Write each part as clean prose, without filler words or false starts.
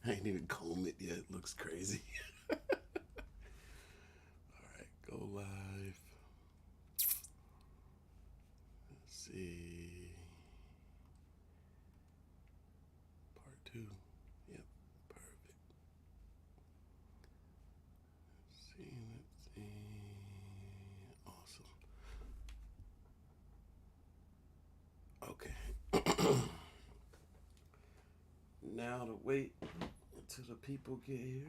I ain't even combed it yet. It looks crazy. All right, go live. Let's see. Part 2. Yep, perfect. Let's see. Awesome. Okay. Now to wait until the people get here.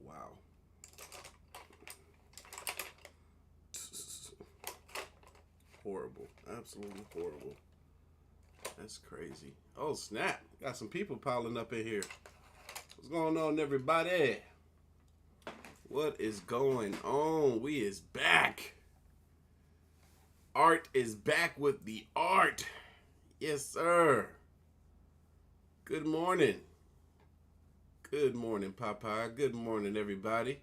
Wow. Horrible. Absolutely horrible. That's crazy. Oh, snap. Got some people piling up in here. What's going on, everybody? What is going on? We is back. Art is back with the art. Yes, sir. Good morning. Good morning, Popeye. Good morning, everybody.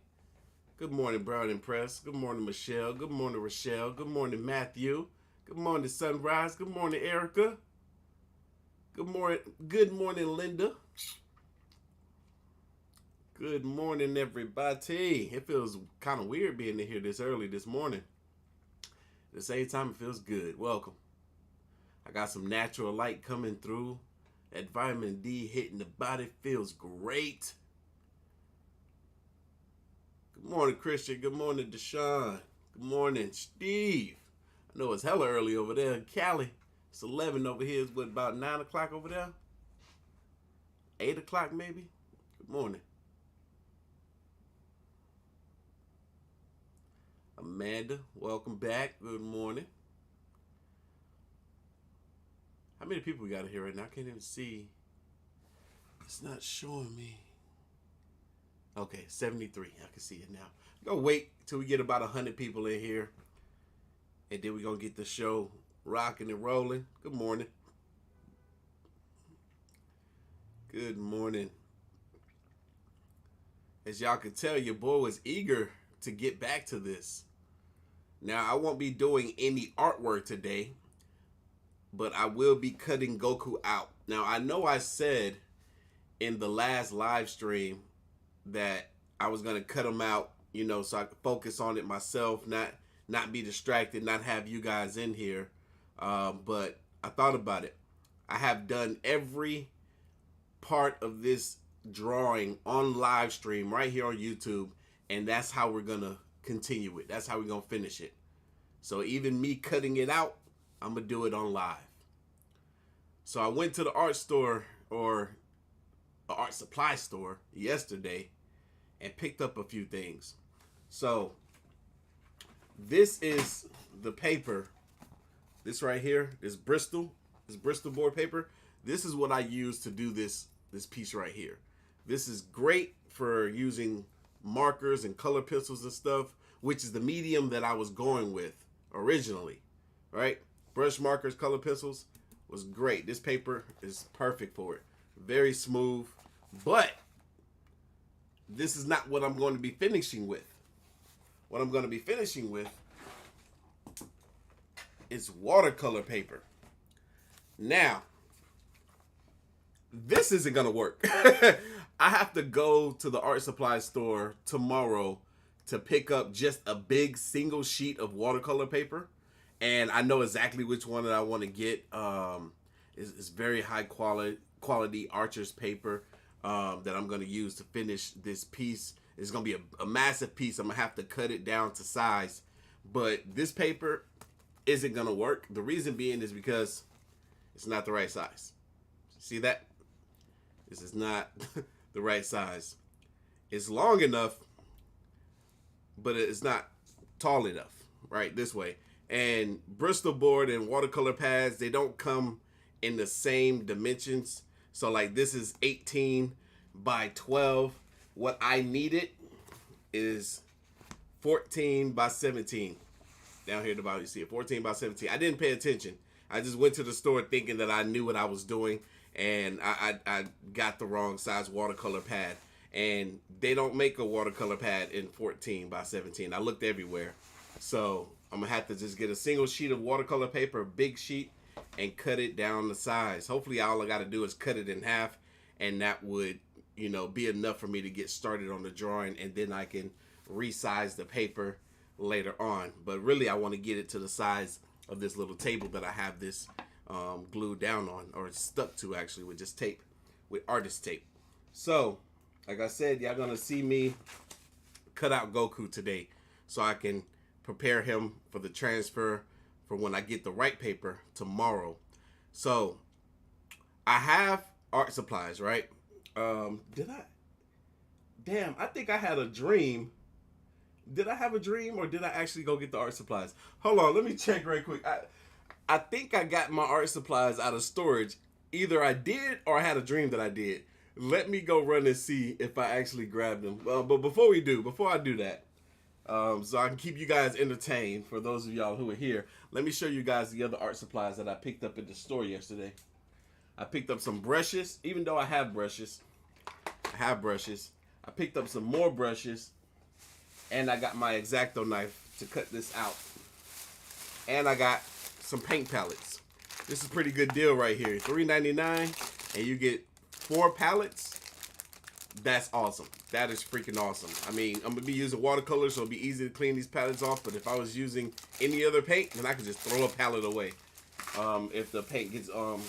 Good morning, Brown and Press. Good morning, Michelle. Good morning, Rochelle. Good morning, Matthew. Good morning, Sunrise. Good morning, Erica. Good morning, Linda. Good morning, everybody. It feels kind of weird being in here this early this morning. At the same time, it feels good. Welcome. I got some natural light coming through. That vitamin D hitting the body feels great. Good morning, Christian. Good morning, Deshaun. Good morning, Steve. I know it's hella early over there in Cali. It's 11 over here. It's what, about 9 o'clock over there? 8 o'clock maybe? Good morning. Amanda, welcome back. Good morning. How many people we got here right now? I can't even see. It's not showing me. Okay, 73. I can see it now. Go wait till we get about 100 people in here. And then we're going to get the show rocking and rolling. Good morning. Good morning. As y'all can tell, your boy was eager to get back to this. Now, I won't be doing any artwork today, but I will be cutting Goku out. Now, I know I said in the last live stream that I was going to cut him out, you know, so I could focus on it myself, not be distracted, not have you guys in here. But I thought about it. I have done every part of this drawing on live stream right here on YouTube, and that's how we're going to continue it. That's how we're going to finish it. So even me cutting it out, I'm going to do it on live. So I went to the art store, or the art supply store, yesterday and picked up a few things. So this is the paper. This right here, this Bristol board paper. This is what I use to do this piece right here. This is great for using markers and color pencils and stuff, which is the medium that I was going with originally, right? Brush markers, color pencils was great. This paper is perfect for it. Very smooth, but this is not what I'm going to be finishing with. What I'm going to be finishing with is watercolor paper. Now, this isn't going to work. I have to go to the art supply store tomorrow to pick up just a big single sheet of watercolor paper. And I know exactly which one that I want to get. It's very high quality Archer's paper that I'm going to use to finish this piece. It's going to be a massive piece. I'm going to have to cut it down to size. But this paper isn't going to work. The reason being is because it's not the right size. See that? This is not the right size. It's long enough, but it's not tall enough, right? This way. And Bristol board and watercolor pads, they don't come in the same dimensions. So like this is 18 by 12. What I needed is 14 by 17. Down here at the bottom, you see it, 14 by 17. I didn't pay attention. I just went to the store thinking that I knew what I was doing, and I got the wrong size watercolor pad. And they don't make a watercolor pad in 14 by 17. I looked everywhere. So I'm going to have to just get a single sheet of watercolor paper, a big sheet, and cut it down the size. Hopefully all I got to do is cut it in half, and that would, you know, be enough for me to get started on the drawing, and then I can resize the paper later on. But really I want to get it to the size of this little table that I have this glued down on, or stuck to actually, with just tape, with artist tape. So like I said, y'all gonna see me cut out Goku today so I can prepare him for the transfer for when I get the right paper tomorrow. So I have art supplies, right? Did I? Damn, I think I had a dream. Did I have a dream, or did I actually go get the art supplies? Hold on, let me check right quick. I think I got my art supplies out of storage. Either I did or I had a dream that I did. Let me go run and see if I actually grabbed them. But before I do that, so I can keep you guys entertained, for those of y'all who are here, let me show you guys the other art supplies that I picked up at the store yesterday. I picked up some brushes, even though I have brushes. I picked up some more brushes, and I got my X-Acto knife to cut this out. And I got some paint palettes. This is a pretty good deal right here. $3.99, and you get 4 palettes. That's awesome. That is freaking awesome. I mean, I'm gonna be using watercolor, so it'll be easy to clean these palettes off. But if I was using any other paint, then I could just throw a palette away. If the paint gets all,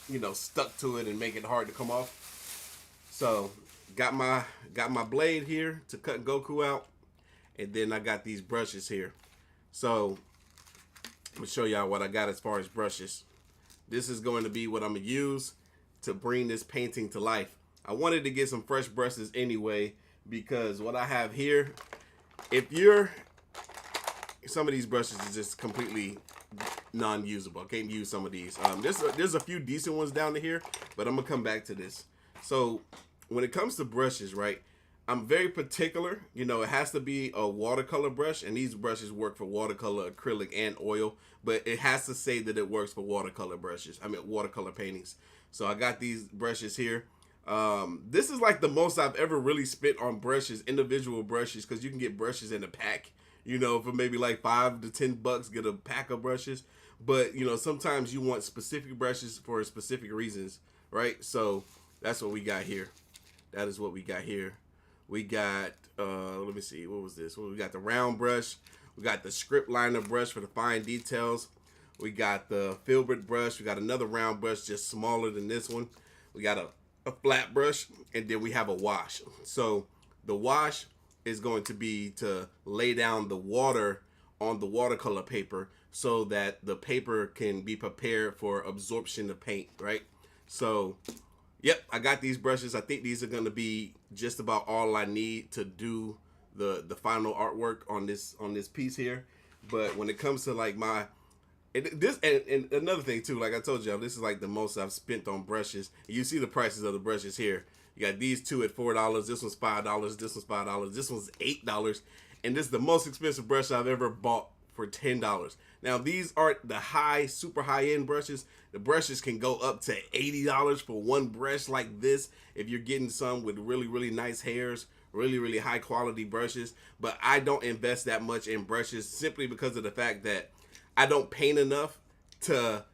you know, stuck to it and make it hard to come off. So got my blade here to cut Goku out, and then I got these brushes here. So I'm gonna show y'all what I got as far as brushes. This is going to be what I'm gonna use to bring this painting to life. I wanted to get some fresh brushes anyway, because what I have here, some of these brushes is just completely non-usable. I can't use some of these. There's a few decent ones down here, but I'm gonna come back to this. So when it comes to brushes, right, I'm very particular. You know, it has to be a watercolor brush, and these brushes work for watercolor, acrylic, and oil, but it has to say that it works for watercolor brushes. I mean, watercolor paintings. So I got these brushes here. This is like the most I've ever really spent on brushes, individual brushes, because you can get brushes in a pack, you know, for maybe like $5 to $10, get a pack of brushes. But, you know, sometimes you want specific brushes for specific reasons, right? So that's what we got here. That is what we got here. We got, let me see, what was this? Well, we got the round brush. We got the script liner brush for the fine details. We got the filbert brush. We got another round brush, just smaller than this one. We got a flat brush, and then we have a wash. So the wash is going to be to lay down the water on the watercolor paper so that the paper can be prepared for absorption of paint, right? So, yep, I got these brushes. I think these are going to be just about all I need to do the final artwork on this piece here. But when it comes to like my and another thing too, like I told y'all, this is like the most I've spent on brushes. You see the prices of the brushes here. You got these two at $4. This one's $5. This one's $5. This one's $8. And this is the most expensive brush I've ever bought for $10. Now these aren't the super high end brushes. The brushes can go up to $80 for one brush like this if you're getting some with really, really nice hairs, really, really high quality brushes. But I don't invest that much in brushes simply because of the fact that I don't paint enough to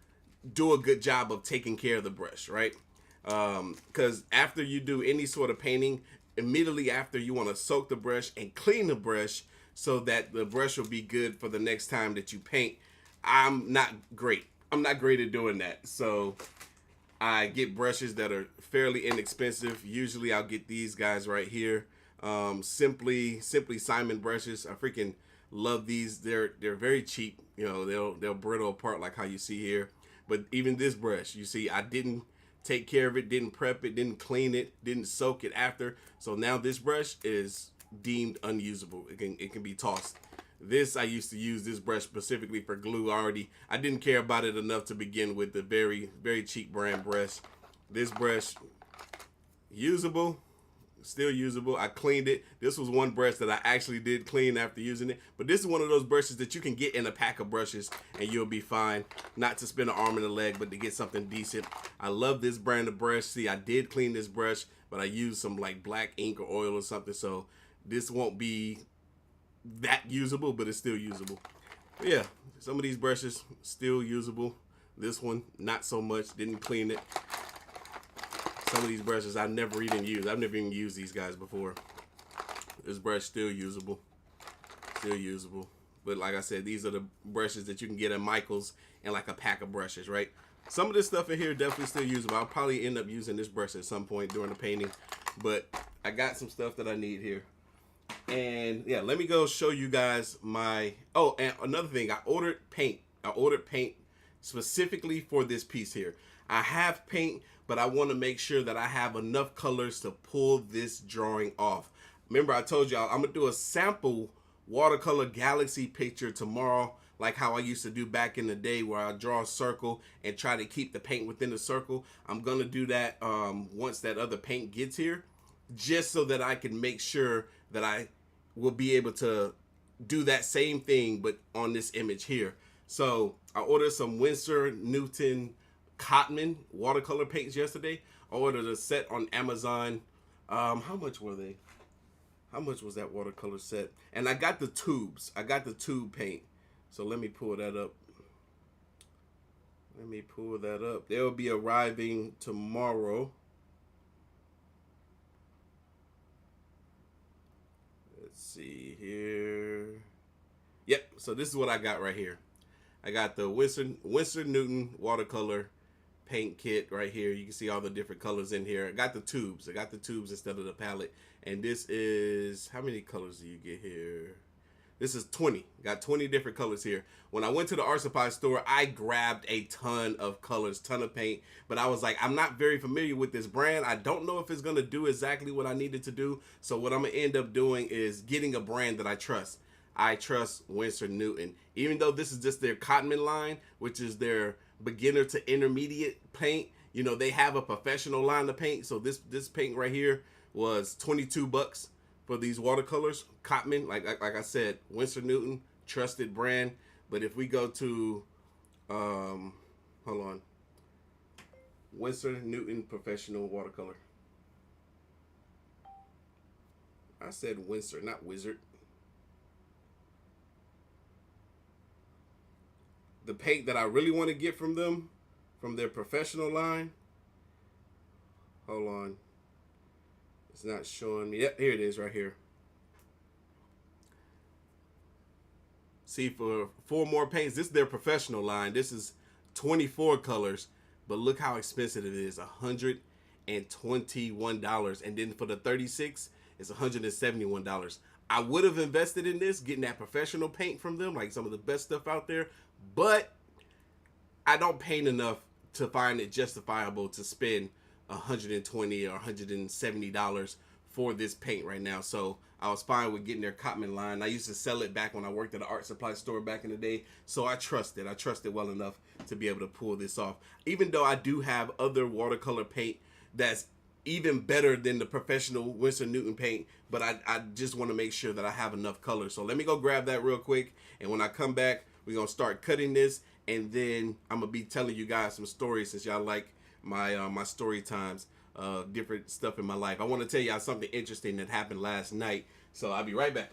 do a good job of taking care of the brush, right? Because after you do any sort of painting, immediately after you want to soak the brush and clean the brush so that the brush will be good for the next time that you paint. I'm not great at doing that. So I get brushes that are fairly inexpensive. Usually I'll get these guys right here. Simply Simon brushes. I freaking love these. They're very cheap. You know, they'll brittle apart like how you see here. But even this brush, you see, I didn't take care of it, didn't prep it, didn't clean it, didn't soak it after. So now this brush is deemed unusable. It can be tossed. This, I used to use this brush specifically for glue already. I didn't care about it enough to begin with. The very, very cheap brand brush. This brush, usable, Still usable. I cleaned it. This was one brush that I actually did clean after using it. But this is one of those brushes that you can get in a pack of brushes and you'll be fine. Not to spend an arm and a leg, but to get something decent. I love this brand of brush. See, I did clean this brush, but I used some like black ink or oil or something. So this won't be that usable, but it's still usable. But yeah, some of these brushes still usable. This one, not so much. Didn't clean it. Some of these brushes I've never even used. I've never even used these guys before. This brush still usable. Still usable. But like I said, these are the brushes that you can get at Michael's and like a pack of brushes, right? Some of this stuff in here definitely still usable. I'll probably end up using this brush at some point during the painting. But I got some stuff that I need here. And yeah, let me go show you guys my... Oh, and another thing. I ordered paint. I ordered paint specifically for this piece here. I have paint, but I want to make sure that I have enough colors to pull this drawing off. Remember, I told y'all I'm going to do a sample watercolor galaxy picture tomorrow, like how I used to do back in the day where I draw a circle and try to keep the paint within the circle. I'm going to do that once that other paint gets here, just so that I can make sure that I will be able to do that same thing, but on this image here. So I ordered some Winsor Newton Cotman watercolor paints yesterday. I ordered a set on Amazon. How much were they? How much was that watercolor set? And I got the tubes. I got the tube paint. So let me pull that up. Let me pull that up. They'll be arriving tomorrow. Let's see here. Yep, so this is what I got right here. I got the Winsor Newton watercolor paint kit right here. You can see all the different colors in here. I got the tubes. I got the tubes instead of the palette. And this is, how many colors do you get here? This is 20. Got 20 different colors here. When I went to the art supply store, I grabbed a ton of colors, ton of paint. But I was like, I'm not very familiar with this brand. I don't know if it's going to do exactly what I needed to do. So what I'm going to end up doing is getting a brand that I trust. I trust Winsor Newton. Even though this is just their Cotman line, which is their beginner to intermediate paint, you know, they have a professional line of paint. So this paint right here was $22 for these watercolors. Cotman, like I said, Winsor Newton, trusted brand. But if we go to hold on, Winsor Newton professional watercolor. I said Winsor, not Wizard. The paint that I really want to get from them, from their professional line. Hold on. It's not showing me. Yep, here it is right here. See, for 4 more paints, this is their professional line. This is 24 colors, but look how expensive it is, $121. And then for the 36, it's $171. I would have invested in this, getting that professional paint from them, like some of the best stuff out there, but I don't paint enough to find it justifiable to spend $120 or $170 for this paint right now. So I was fine with getting their Cotman line. I used to sell it back when I worked at an art supply store back in the day. So I trust it. I trust it well enough to be able to pull this off. Even though I do have other watercolor paint that's even better than the professional Winsor Newton paint, but I just want to make sure that I have enough color. So let me go grab that real quick. And when I come back, we're going to start cutting this. And then I'm going to be telling you guys some stories, since y'all like my my story times, different stuff in my life. I want to tell y'all something interesting that happened last night. So I'll be right back.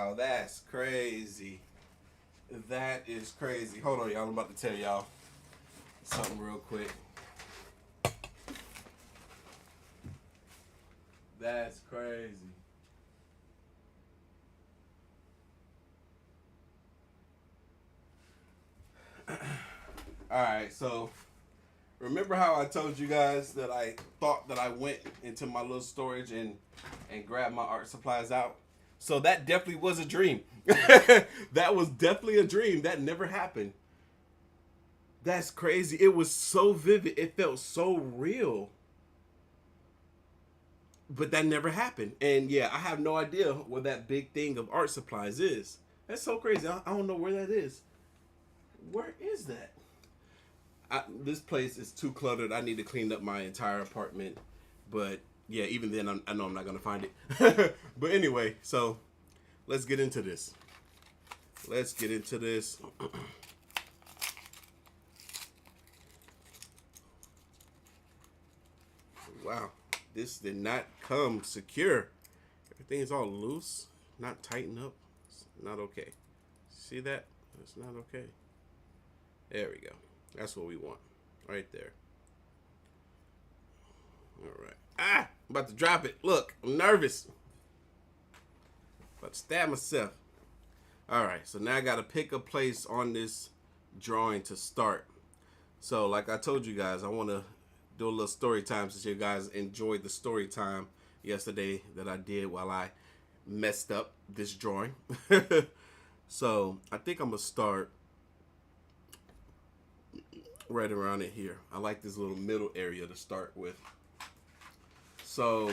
Wow, that's crazy. That is crazy. Hold on, y'all. I'm about to tell y'all something real quick. That's crazy. Alright, so remember how I told you guys that I thought that I went into my little storage and grabbed my art supplies out? So that definitely was a dream. That was definitely a dream. That never happened. That's crazy. It was so vivid. It felt so real. But that never happened. And yeah, I have no idea where that big thing of art supplies is. That's so crazy. I don't know where that is. Where is that? This place is too cluttered. I need to clean up my entire apartment. But yeah, even then, I know I'm not going to find it. But anyway, so let's get into this. Let's get into this. Wow, this did not come secure. Everything is all loose, not tightened up. It's not okay. See that? It's not okay. There we go. That's what we want. Right there. All right. Ah! I'm about to drop it. Look, I'm nervous. About to stab myself. All right. So now I got to pick a place on this drawing to start. So like I told you guys, I want to do a little story time since you guys enjoyed the story time yesterday that I did while I messed up this drawing. So I think I'm going to start right around it here. I like this little middle area to start with. So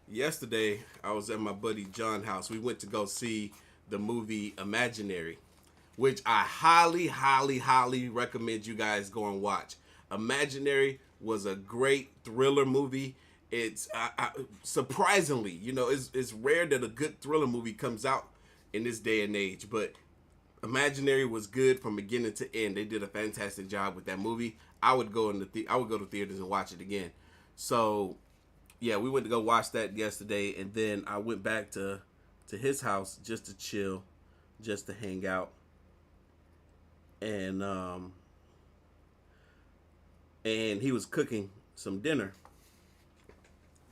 yesterday I was at my buddy John's house. We went to go see the movie Imaginary, which I highly, highly, highly recommend you guys go and watch. Imaginary was a great thriller movie. It's surprisingly, you know, it's rare that a good thriller movie comes out in this day and age, but Imaginary was good from beginning to end. They did a fantastic job with that movie. I would go to theaters and watch it again. So yeah, we went to go watch that yesterday, and then I went back to his house just to chill, just to hang out, and he was cooking some dinner.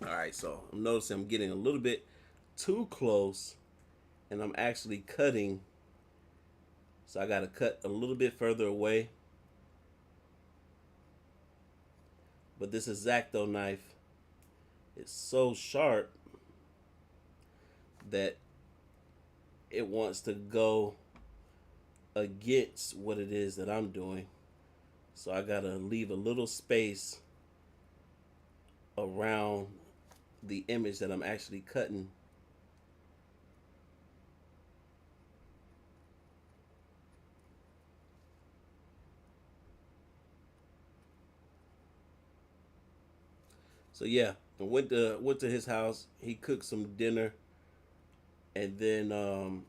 All right, so I'm noticing I'm getting a little bit too close, and I'm actually cutting. So I got to cut a little bit further away. But this X-Acto knife is so sharp that it wants to go against what it is that I'm doing. So I got to leave a little space around the image that I'm actually cutting. So yeah, I went to his house. He cooked some dinner, and then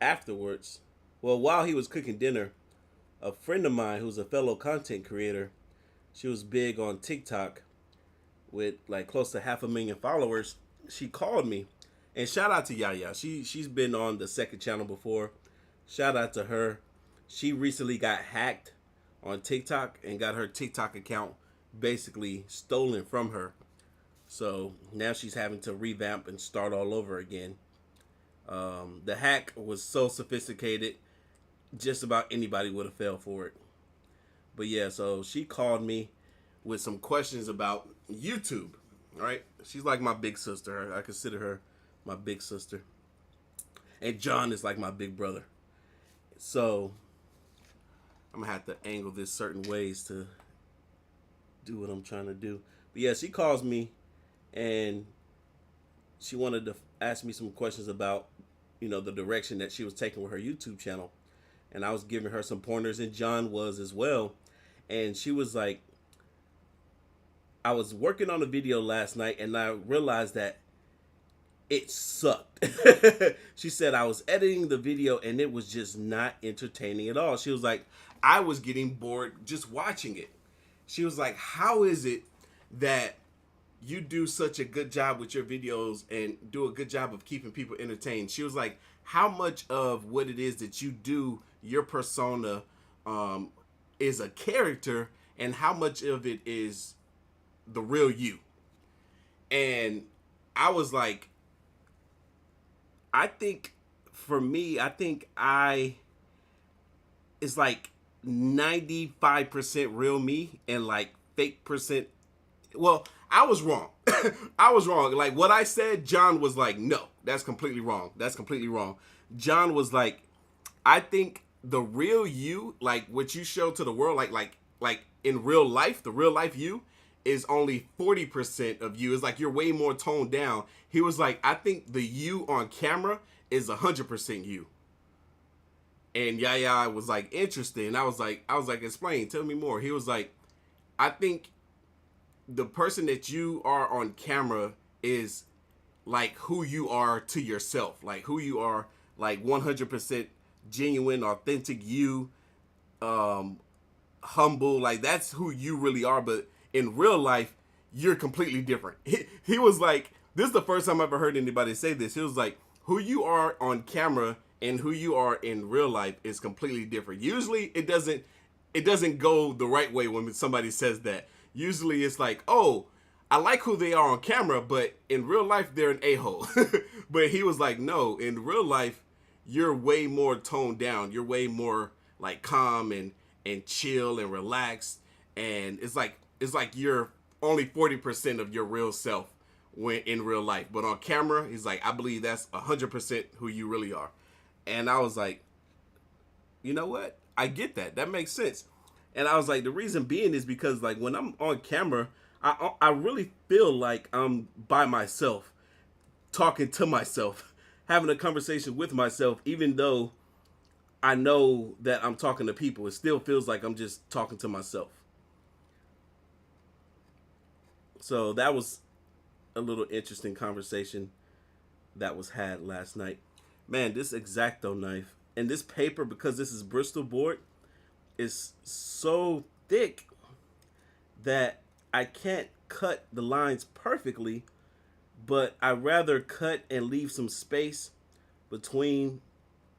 afterwards, well, while he was cooking dinner, a friend of mine who's a fellow content creator, she was big on TikTok with like close to 500,000 followers. She called me, and shout out to Yaya. She's been on the second channel before. Shout out to her. She recently got hacked on TikTok and got her TikTok account basically stolen from her. So now she's having to revamp and start all over again. The hack was so sophisticated, just about anybody would have fell for it. But yeah, so she called me with some questions about YouTube, right? She's like my big sister. I consider her my big sister. And John is like my big brother. So I'm gonna have to angle this certain ways to do what I'm trying to do. But yeah, she calls me and she wanted to ask me some questions about, you know, the direction that she was taking with her YouTube channel. And I was giving her some pointers, and John was as well. And she was like, I was working on a video last night and I realized that it sucked. She said I was editing the video and it was just not entertaining at all. She was like, I was getting bored just watching it. She was like, how is it that you do such a good job with your videos and do a good job of keeping people entertained. She was like, how much of what it is that you do, your persona, is a character, and how much of it is the real you? And I was like, I think for me, I think it's like 95% real me and like fake percent. Well, I was wrong. I was wrong. Like what I said, John was like, no, that's completely wrong. That's completely wrong. John was like, I think the real you, like what you show to the world, like in real life, the real life you is only 40% of you. It's like you're way more toned down. He was like, I think the you on camera is 100% you. And Yaya was like, interesting. I was like, explain, tell me more. He was like, I think the person that you are on camera is like who you are to yourself, like who you are, like 100% genuine, authentic you, humble, like that's who you really are. But in real life, you're completely different. He was like, this is the first time I've ever heard anybody say this. He was like, who you are on camera and who you are in real life is completely different. Usually it doesn't go the right way when somebody says that. Usually it's like, oh, I like who they are on camera, but in real life they're an a-hole. But he was like, no, in real life you're way more toned down. You're way more like calm and chill and relaxed, and it's like you're only 40% of your real self when in real life. But on camera, he's like, I believe that's 100% who you really are. And I was like, you know what? I get that. That makes sense. And I was like, the reason being is because like when I'm on camera, I really feel like I'm by myself, talking to myself, having a conversation with myself, even though I know that I'm talking to people. It still feels like I'm just talking to myself. So that was a little interesting conversation that was had last night. Man, this X-Acto knife and this paper, because this is Bristol board, is so thick that I can't cut the lines perfectly, but I rather cut and leave some space between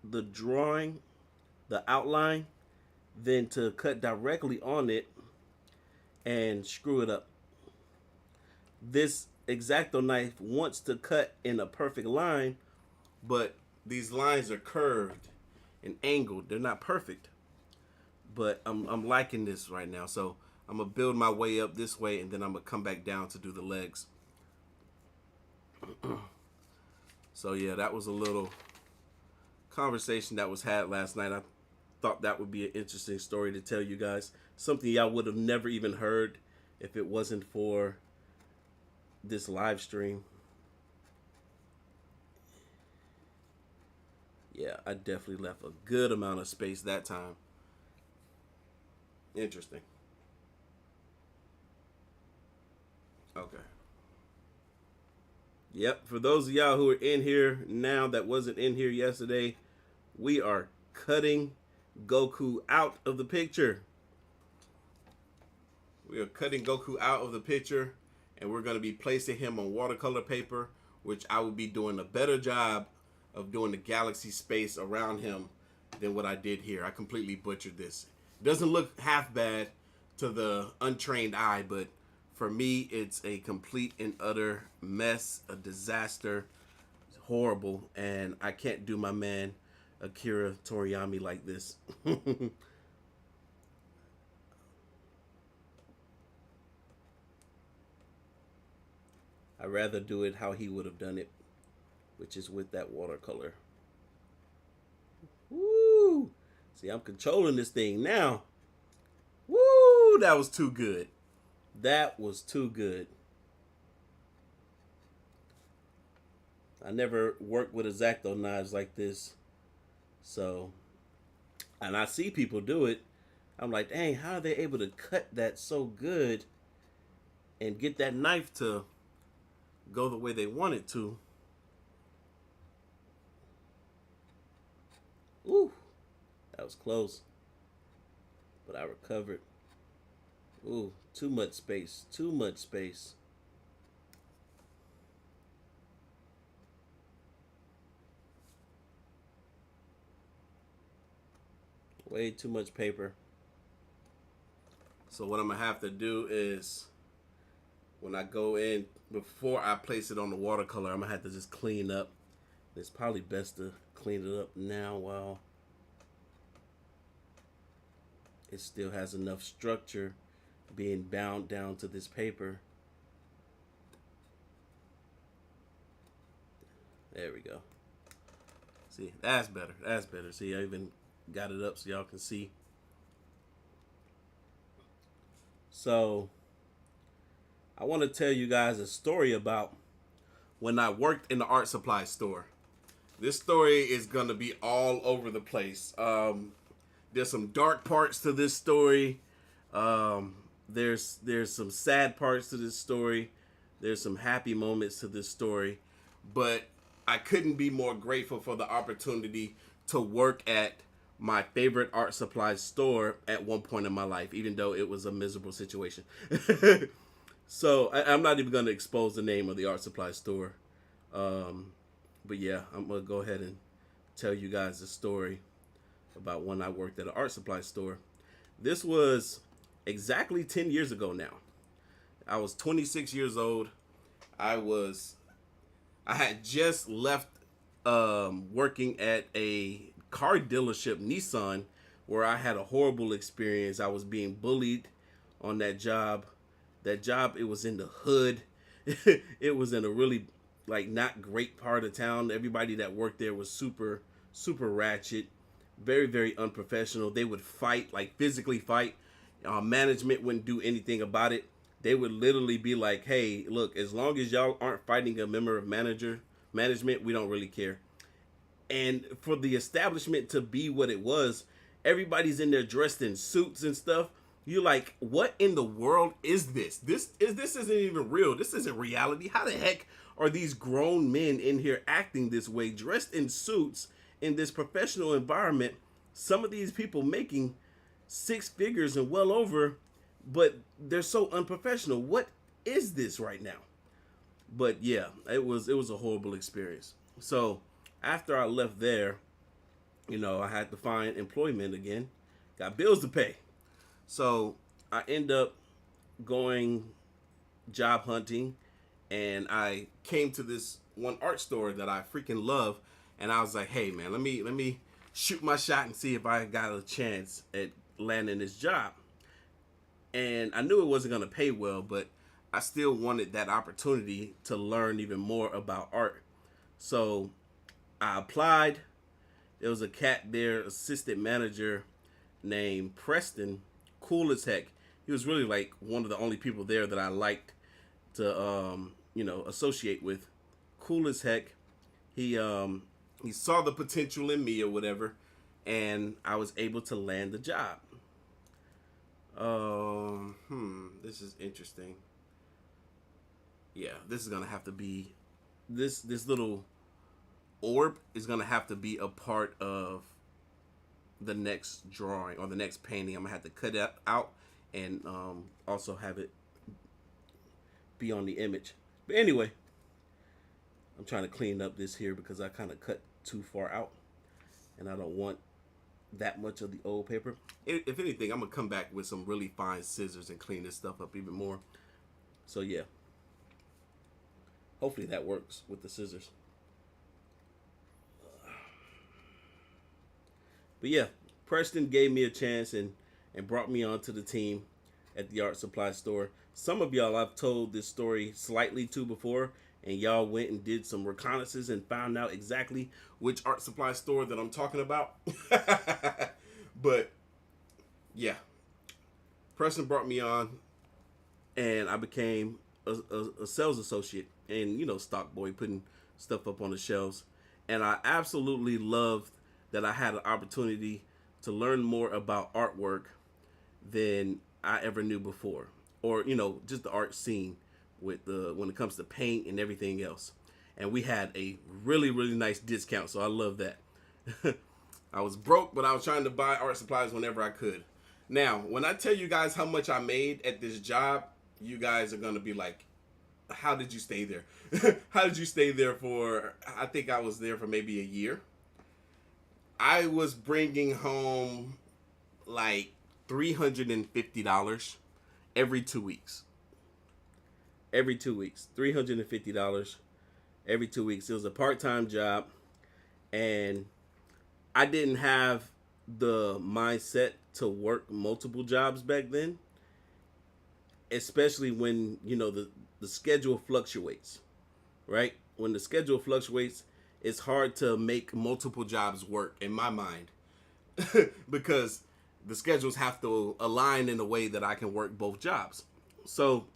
the drawing, the outline, than to cut directly on it and screw it up. This X-Acto knife wants to cut in a perfect line, but these lines are curved and angled. They're not perfect. But I'm liking this right now. So I'm going to build my way up this way, and then I'm going to come back down to do the legs. So yeah, that was a little conversation that was had last night. I thought that would be an interesting story to tell you guys. Something y'all would have never even heard if it wasn't for this live stream. Yeah, I definitely left a good amount of space that time. Interesting. Okay. Yep, for those of y'all who are in here now that wasn't in here yesterday, we are cutting Goku out of the picture. We are cutting Goku out of the picture, and we're going to be placing him on watercolor paper, which I will be doing a better job of doing the galaxy space around him than what I did here. I completely butchered this. It doesn't look half bad to the untrained eye, but for me, it's a complete and utter mess, a disaster. It's horrible, and I can't do my man Akira Toriyama like this. I'd rather do it how he would have done it, which is with that watercolor. Woo! See, I'm controlling this thing now. Woo! That was too good. That was too good. I never worked with X-Acto knives like this. So, and I see people do it. I'm like, dang, how are they able to cut that so good and get that knife to go the way they want it to? Ooh, that was close. But I recovered. Ooh, too much space. Too much space. Way too much paper. So what I'm gonna have to do is, when I go in, before I place it on the watercolor, I'm gonna have to just clean up. It's probably best to clean it up now while it still has enough structure being bound down to this paper. There we go. See, that's better. That's better. See, I even got it up so y'all can see. So, I want to tell you guys a story about when I worked in the art supply store. This story is going to be all over the place. There's some dark parts to this story. There's some sad parts to this story. There's some happy moments to this story. But I couldn't be more grateful for the opportunity to work at my favorite art supply store at one point in my life, even though it was a miserable situation. So I'm not even going to expose the name of the art supply store. But yeah, I'm going to go ahead and tell you guys a story about when I worked at an art supply store. This was exactly 10 years ago now. I was 26 years old. I had just left working at a car dealership, Nissan, where I had a horrible experience. I was being bullied on that job. That job, it was in the hood. It was in a really not great part of town. Everybody that worked there was super, super ratchet, very, very unprofessional. They would fight, physically fight. Management wouldn't do anything about it. They would literally be like, hey, look, as long as y'all aren't fighting a member of management, we don't really care. And for the establishment to be what it was, everybody's in there dressed in suits and stuff. You're like, what in the world is this? This isn't even real. This isn't reality. How the heck are these grown men in here acting this way, dressed in suits in this professional environment? Some of these people making six figures and well over, but they're so unprofessional. What is this right now? But yeah, it was a horrible experience. So after I left there, I had to find employment again. Got bills to pay. So I end up going job hunting, and I came to this one art store that I freaking love, and I was like, hey man, let me shoot my shot and see if I got a chance at landing this job. And I knew it wasn't going to pay well, but I still wanted that opportunity to learn even more about art. So I applied. There was a cat there, assistant manager named Preston, cool as heck. He was really one of the only people there that I liked to associate with. Cool as heck. He saw the potential in me or whatever, and I was able to land the job. This is interesting. Yeah, this is gonna have to be this little orb is gonna have to be a part of the next drawing or the next painting. I'm gonna have to cut it out and also have it be on the image. But anyway, I'm trying to clean up this here because I kind of cut too far out, and I don't want that much of the old paper. If anything, I'm gonna come back with some really fine scissors and clean this stuff up even more. So yeah, hopefully that works with the scissors. But yeah, Preston gave me a chance and brought me onto the team at the art supply store. Some of y'all I've told this story slightly to before, and y'all went and did some reconnaissance and found out exactly which art supply store that I'm talking about. But yeah, Preston brought me on, and I became a sales associate and stock boy, putting stuff up on the shelves. And I absolutely loved that I had an opportunity to learn more about artwork than I ever knew before, or just the art scene with when it comes to paint and everything else. And we had a really, really nice discount, so I love that. I was broke, but I was trying to buy art supplies whenever I could. Now, when I tell you guys how much I made at this job, you guys are going to be like, how did you stay there? How did you stay there for, I think I was there for maybe a year. I was bringing home like $350 every 2 weeks. Every 2 weeks, $350 every 2 weeks. It was a part-time job, and I didn't have the mindset to work multiple jobs back then, especially when the schedule fluctuates, right? When the schedule fluctuates, it's hard to make multiple jobs work in my mind because the schedules have to align in a way that I can work both jobs. So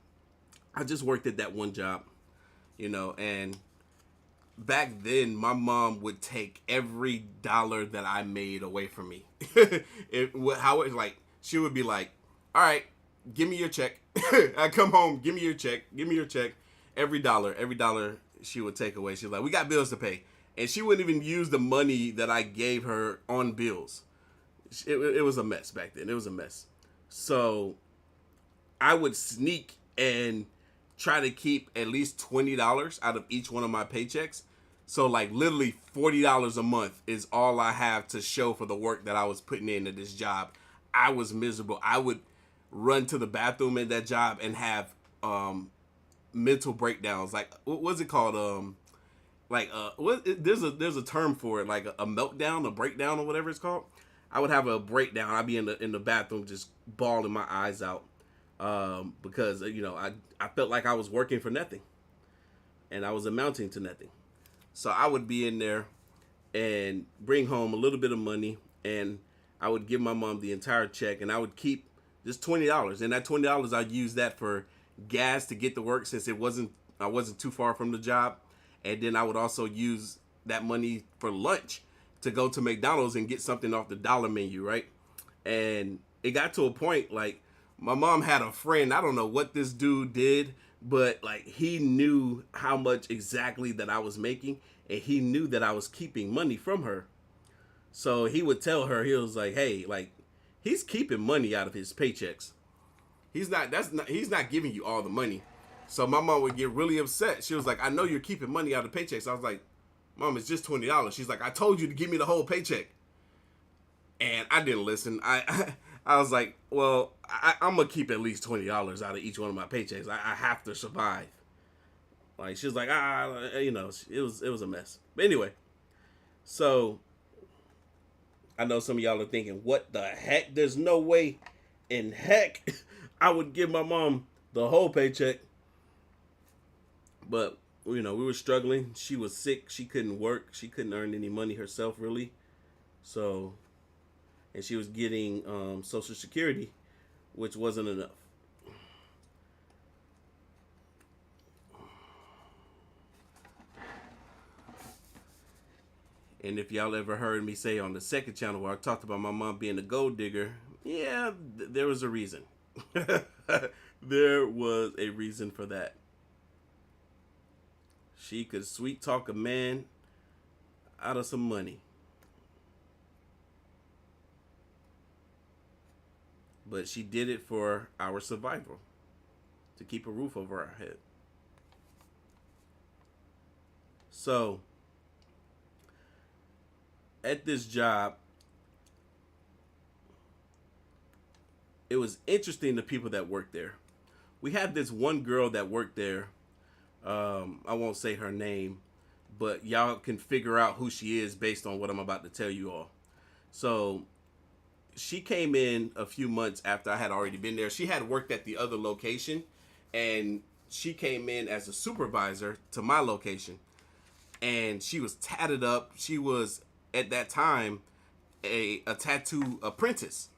I just worked at that one job, and back then my mom would take every dollar that I made away from me. Like she would be like, "All right, give me your check." I come home, give me your check. Every dollar she would take away. She was like, "We got bills to pay," and she wouldn't even use the money that I gave her on bills. It was a mess back then. It was a mess. So I would sneak and try to keep at least $20 out of each one of my paychecks. So like literally $40 a month is all I have to show for the work that I was putting into this job. I was miserable. I would run to the bathroom at that job and have mental breakdowns. Like what's it called? There's a term for it, like a meltdown, a breakdown, or whatever it's called. I would have a breakdown. I'd be in the bathroom just bawling my eyes out because I felt like I was working for nothing, and I was amounting to nothing. So I would be in there and bring home a little bit of money, and I would give my mom the entire check, and I would keep just $20. And that $20, I'd use that for gas to get to work since I wasn't too far from the job, and then I would also use that money for lunch to go to McDonald's and get something off the dollar menu, right? And it got to a point, like, my mom had a friend, I don't know what this dude did, but like he knew how much exactly that I was making, and he knew that I was keeping money from her. So he would tell her, he was like, "Hey, like, he's keeping money out of his paychecks. He's not giving you all the money." So my mom would get really upset. She was like, "I know you're keeping money out of paychecks." I was like, "Mom, it's just $20. She's like, "I told you to give me the whole paycheck." And I didn't listen. I was like, "Well, I'm gonna keep at least $20 out of each one of my paychecks. I have to survive." Like she was like, it was a mess. But anyway, so I know some of y'all are thinking, "What the heck? There's no way in heck I would give my mom the whole paycheck." But we were struggling. She was sick. She couldn't work. She couldn't earn any money herself, really. So, and she was getting Social Security, which wasn't enough. And if y'all ever heard me say on the second channel where I talked about my mom being a gold digger, yeah, there was a reason. There was a reason for that. She could sweet talk a man out of some money. But she did it for our survival, to keep a roof over our head. So, at this job, it was interesting, the people that worked there. We had this one girl that worked there. I won't say her name, but y'all can figure out who she is based on what I'm about to tell you all. So she came in a few months after I had already been there. She had worked at the other location, and she came in as a supervisor to my location. And she was tatted up. She was, at that time, a tattoo apprentice.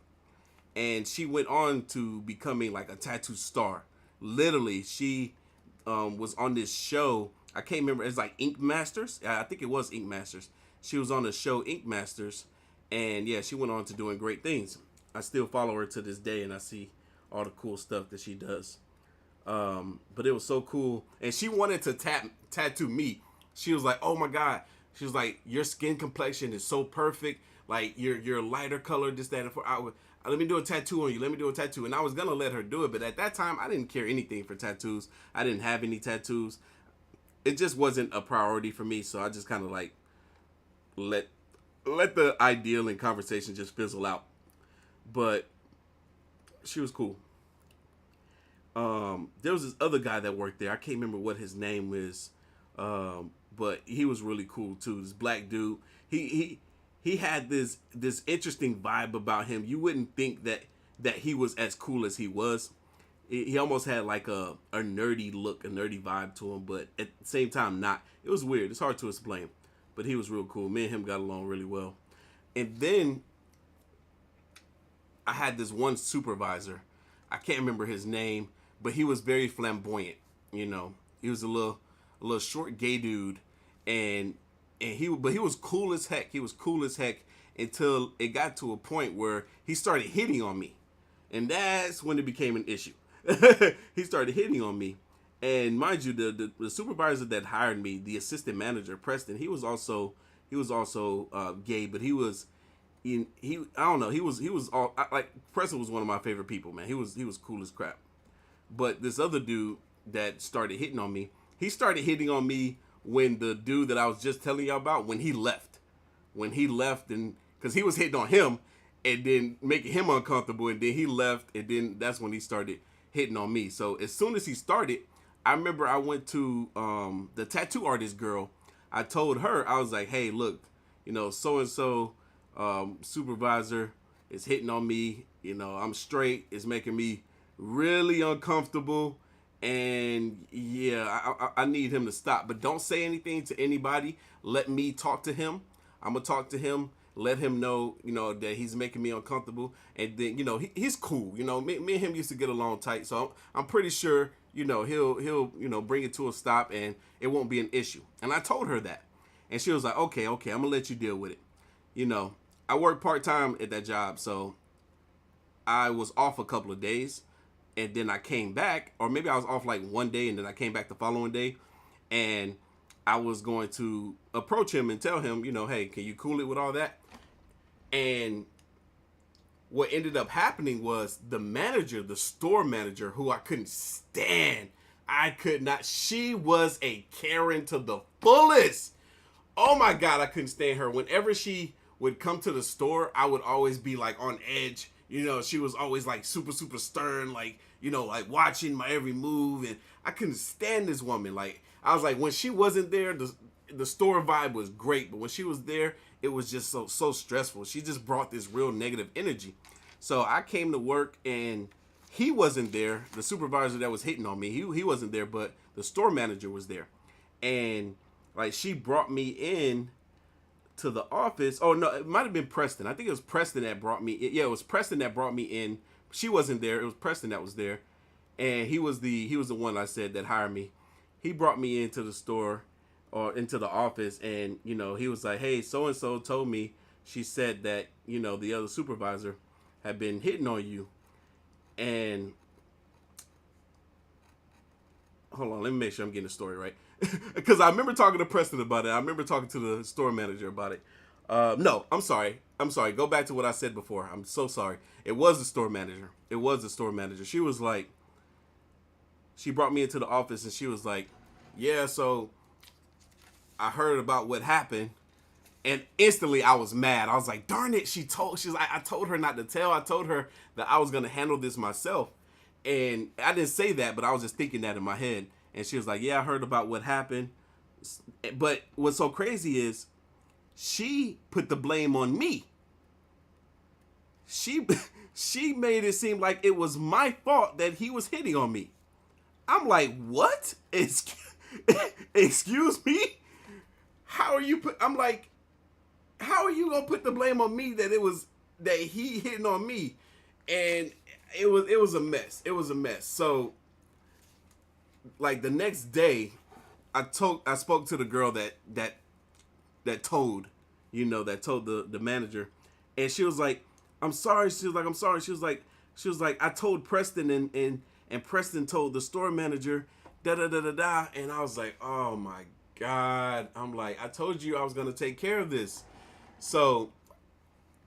And she went on to becoming like a tattoo star. Literally, she was on this show. I can't remember. It's like Ink Masters. I think it was Ink Masters. She was on the show Ink Masters. And yeah, she went on to doing great things. I still follow her to this day, and I see all the cool stuff that she does. But it was so cool. And she wanted to tattoo me. She was like, "Oh my God." She was like, "Your skin complexion is so perfect. Like, you're lighter color, this, that, and for." Let me do a tattoo on you. Let me do a tattoo. And I was going to let her do it. But at that time, I didn't care anything for tattoos. I didn't have any tattoos. It just wasn't a priority for me. So I just kind of like let the ideal and conversation just fizzle out. but she was cool. There was this other guy that worked there. I can't remember what his name is, but he was really cool too. This black dude. He had this interesting vibe about him. You wouldn't think that he was as cool as he was. He almost had like a nerdy look, a nerdy vibe to him, but at the same time not. It was weird. It's hard to explain, but he was real cool. Me and him got along really well. And then I had this one supervisor. I can't remember his name, but he was very flamboyant. You know, he was a little short gay dude, and he was cool as heck. He was cool as heck until it got to a point where he started hitting on me, and that's when it became an issue. He started hitting on me, and mind you, the supervisor that hired me, the assistant manager Preston, he was also gay, but he I don't know, he was all like Preston was one of my favorite people, man. He was cool as crap. But this other dude that started hitting on me, he started hitting on me when the dude that I was just telling y'all about, when he left, and because he was hitting on him and then making him uncomfortable, and then he left, and then that's when he started hitting on me. So as soon as he started, I remember I went to the tattoo artist girl. I told her, I was like, hey, look, you know, so and so supervisor is hitting on me. You know, I'm straight. It's making me really uncomfortable, and yeah, I need him to stop. But don't say anything to anybody. Let me talk to him. I'm gonna talk to him. Let him know, you know, that he's making me uncomfortable, and then, you know, he's cool. You know, me and him used to get along tight, so I'm pretty sure, you know, he'll you know, bring it to a stop, and it won't be an issue. And I told her that, and she was like, okay, I'm gonna let you deal with it. You know, I work part-time at that job, so I was off a couple of days, and then I came back, or maybe I was off like one day, and then I came back the following day, and I was going to approach him and tell him, you know, hey, can you cool it with all that? And what ended up happening was the manager, the store manager, who I couldn't stand, she was a Karen to the fullest. Oh my God, I couldn't stand her. Whenever she would come to the store, I would always be like on edge. You know, she was always like super, super stern, like, you know, like watching my every move. And I couldn't stand this woman. Like, I was like, when she wasn't there, the store vibe was great. But when she was there, it was just so stressful. She just brought this real negative energy. So I came to work, and he wasn't there. The supervisor that was hitting on me, he wasn't there, but the store manager was there. And like, she brought me in to the office. Oh no, it might have been Preston. I think it was Preston that brought me in. Yeah, it was Preston that brought me in. She wasn't there. It was Preston that was there, and he was the one I said that hired me. He brought me into the store, or into the office, and, you know, he was like, hey, so and so told me, she said that, you know, the other supervisor had been hitting on you. And hold on, let me make sure I'm getting the story right. Because I remember talking to Preston about it. I remember talking to the store manager about it. No, I'm sorry. Go back to what I said before. I'm so sorry. It was the store manager. She was like, she brought me into the office, and she was like, yeah, so I heard about what happened. And instantly I was mad. I was like, darn it. She's like, I told her not to tell. I told her that I was going to handle this myself. And I didn't say that, but I was just thinking that in my head. And she was like, yeah, I heard about what happened. But what's so crazy is she put the blame on me. She made it seem like it was my fault that he was hitting on me. I'm like, what? Excuse me? How are you gonna put the blame on me that he hitting on me? And it was a mess. It was a mess. So, like, the next day, I spoke to the girl that told the manager, and she was like, I'm sorry. She was like, I told Preston, and Preston told the store manager, da. And I was like, oh my God. I'm like, I told you I was gonna take care of this. So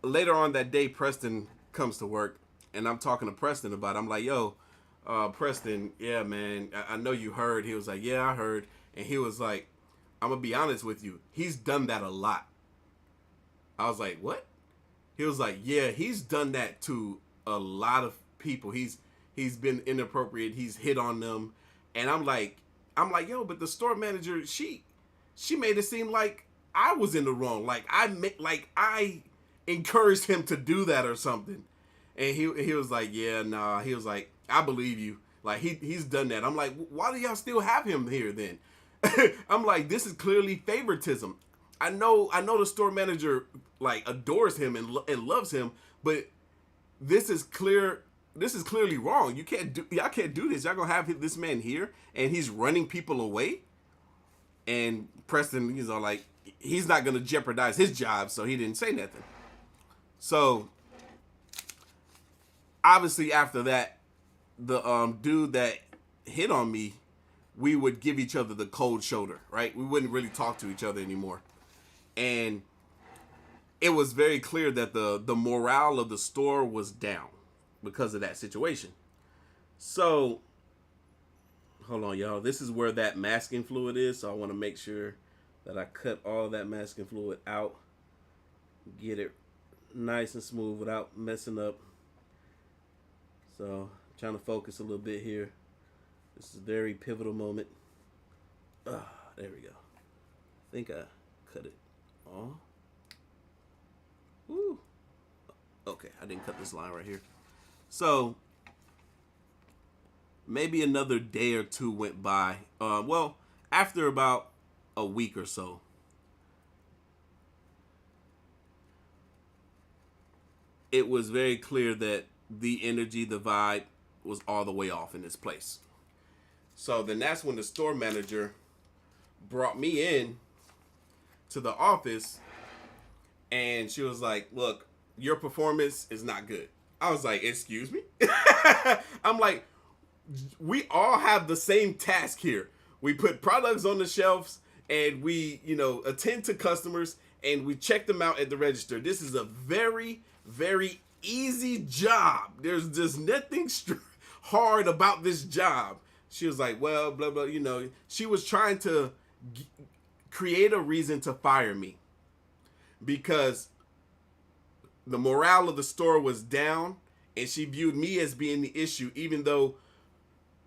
later on that day, Preston comes to work, and I'm talking to Preston about it. I'm like, yo, Preston, yeah, man, I know you heard. He was like, yeah, I heard. And he was like, I'm gonna be honest with you, he's done that a lot. I was like, what? He was like, yeah, he's done that to a lot of people. He's been inappropriate. He's hit on them, and I'm like, yo, but the store manager, she made it seem like I was in the wrong. Like I encouraged him to do that or something. And he was like, yeah, nah. He was like, I believe you. Like he's done that. I'm like, why do y'all still have him here then? I'm like, this is clearly favoritism. I know the store manager like adores him and loves him, but this is clearly wrong. Y'all can't do this. Y'all gonna have this man here and he's running people away. And Preston, he's all like, he's not gonna jeopardize his job, so he didn't say nothing. So obviously after that, the dude that hit on me, we would give each other the cold shoulder, right? We wouldn't really talk to each other anymore. And it was very clear that the morale of the store was down because of that situation. So, hold on, y'all. This is where that masking fluid is, so I want to make sure that I cut all that masking fluid out. Get it nice and smooth without messing up. So, trying to focus a little bit here. This is a very pivotal moment. There we go. I think I cut it all. Woo. Okay, I didn't cut this line right here. So, maybe another day or two went by. Well, after about a week or so, it was very clear that the energy, the vibe was all the way off in this place. So then that's when the store manager brought me in to the office and she was like, look, your performance is not good. I was like, excuse me? I'm like, we all have the same task here. We put products on the shelves and we, attend to customers and we check them out at the register. This is a very, very easy job. There's just nothing hard about this job. She was like, well, blah, blah, she was trying to create a reason to fire me because the morale of the store was down and she viewed me as being the issue, even though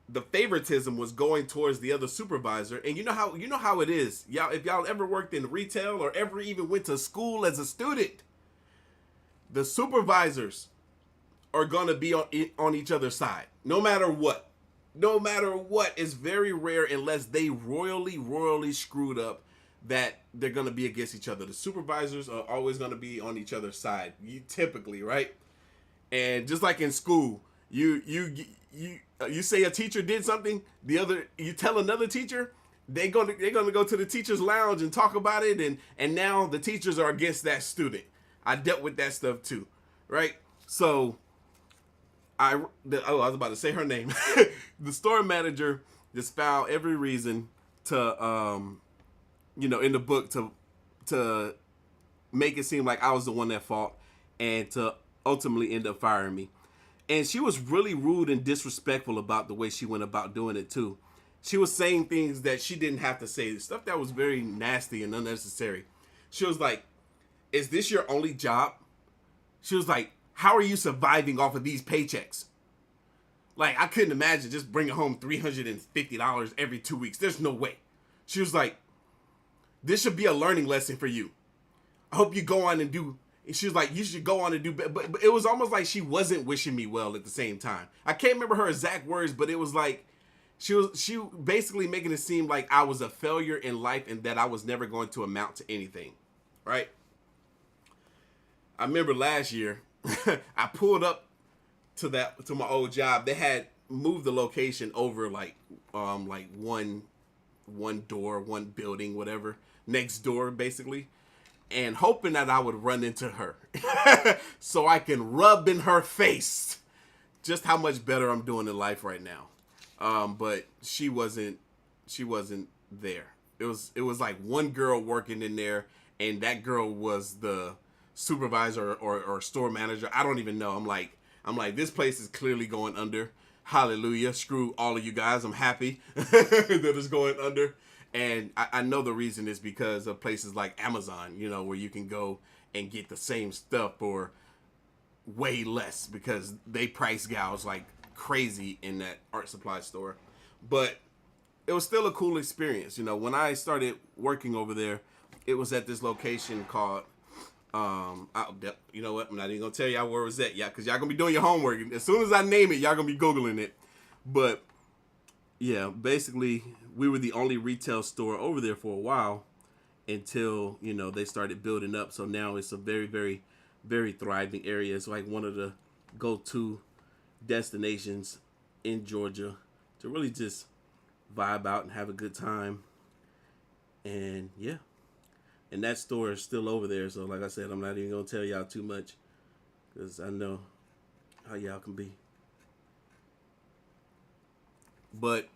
the favoritism was going towards the other supervisor. And you know how it is. Y'all, if y'all ever worked in retail or ever even went to school as a student, the supervisors are going to be on each other's side, no matter what. No matter what, it's very rare unless they royally screwed up that they're going to be against each other. The supervisors are always going to be on each other's side, typically, right? And just like in school, you say a teacher did something, you tell another teacher, they're going to go to the teacher's lounge and talk about it, and now the teachers are against that student. I dealt with that stuff too, right? So I was about to say her name. The store manager just found every reason to, in the book to make it seem like I was the one at fault and to ultimately end up firing me. And she was really rude and disrespectful about the way she went about doing it too. She was saying things that she didn't have to say, stuff that was very nasty and unnecessary. She was like, is this your only job? She was like, how are you surviving off of these paychecks? Like, I couldn't imagine just bringing home $350 every 2 weeks. There's no way. She was like, this should be a learning lesson for you. I hope you go on and do. She was like, you should go on and do. But it was almost like she wasn't wishing me well at the same time. I can't remember her exact words, but it was like she basically making it seem like I was a failure in life and that I was never going to amount to anything. Right? I remember last year, I pulled up to my old job. They had moved the location over like one door, one building, whatever, next door basically, and hoping that I would run into her so I can rub in her face just how much better I'm doing in life right now. But she wasn't there. It was like one girl working in there, and that girl was the supervisor or store manager. I don't even know. I'm like, this place is clearly going under. Hallelujah. Screw all of you guys. I'm happy that it's going under. And I know the reason is because of places like Amazon, where you can go and get the same stuff for way less because they price gouge like crazy in that art supply store. But it was still a cool experience. You know, when I started working over there, it was at this location called, you know what? I'm not even going to tell y'all where it was at, because y'all going to be doing your homework. As soon as I name it, y'all going to be Googling it. But, yeah, basically, we were the only retail store over there for a while until, you know, they started building up. So now it's a very, very, very thriving area. It's like one of the go-to destinations in Georgia to really just vibe out and have a good time. And yeah, and that store is still over there. So like I said, I'm not even gonna tell y'all too much because I know how y'all can be. But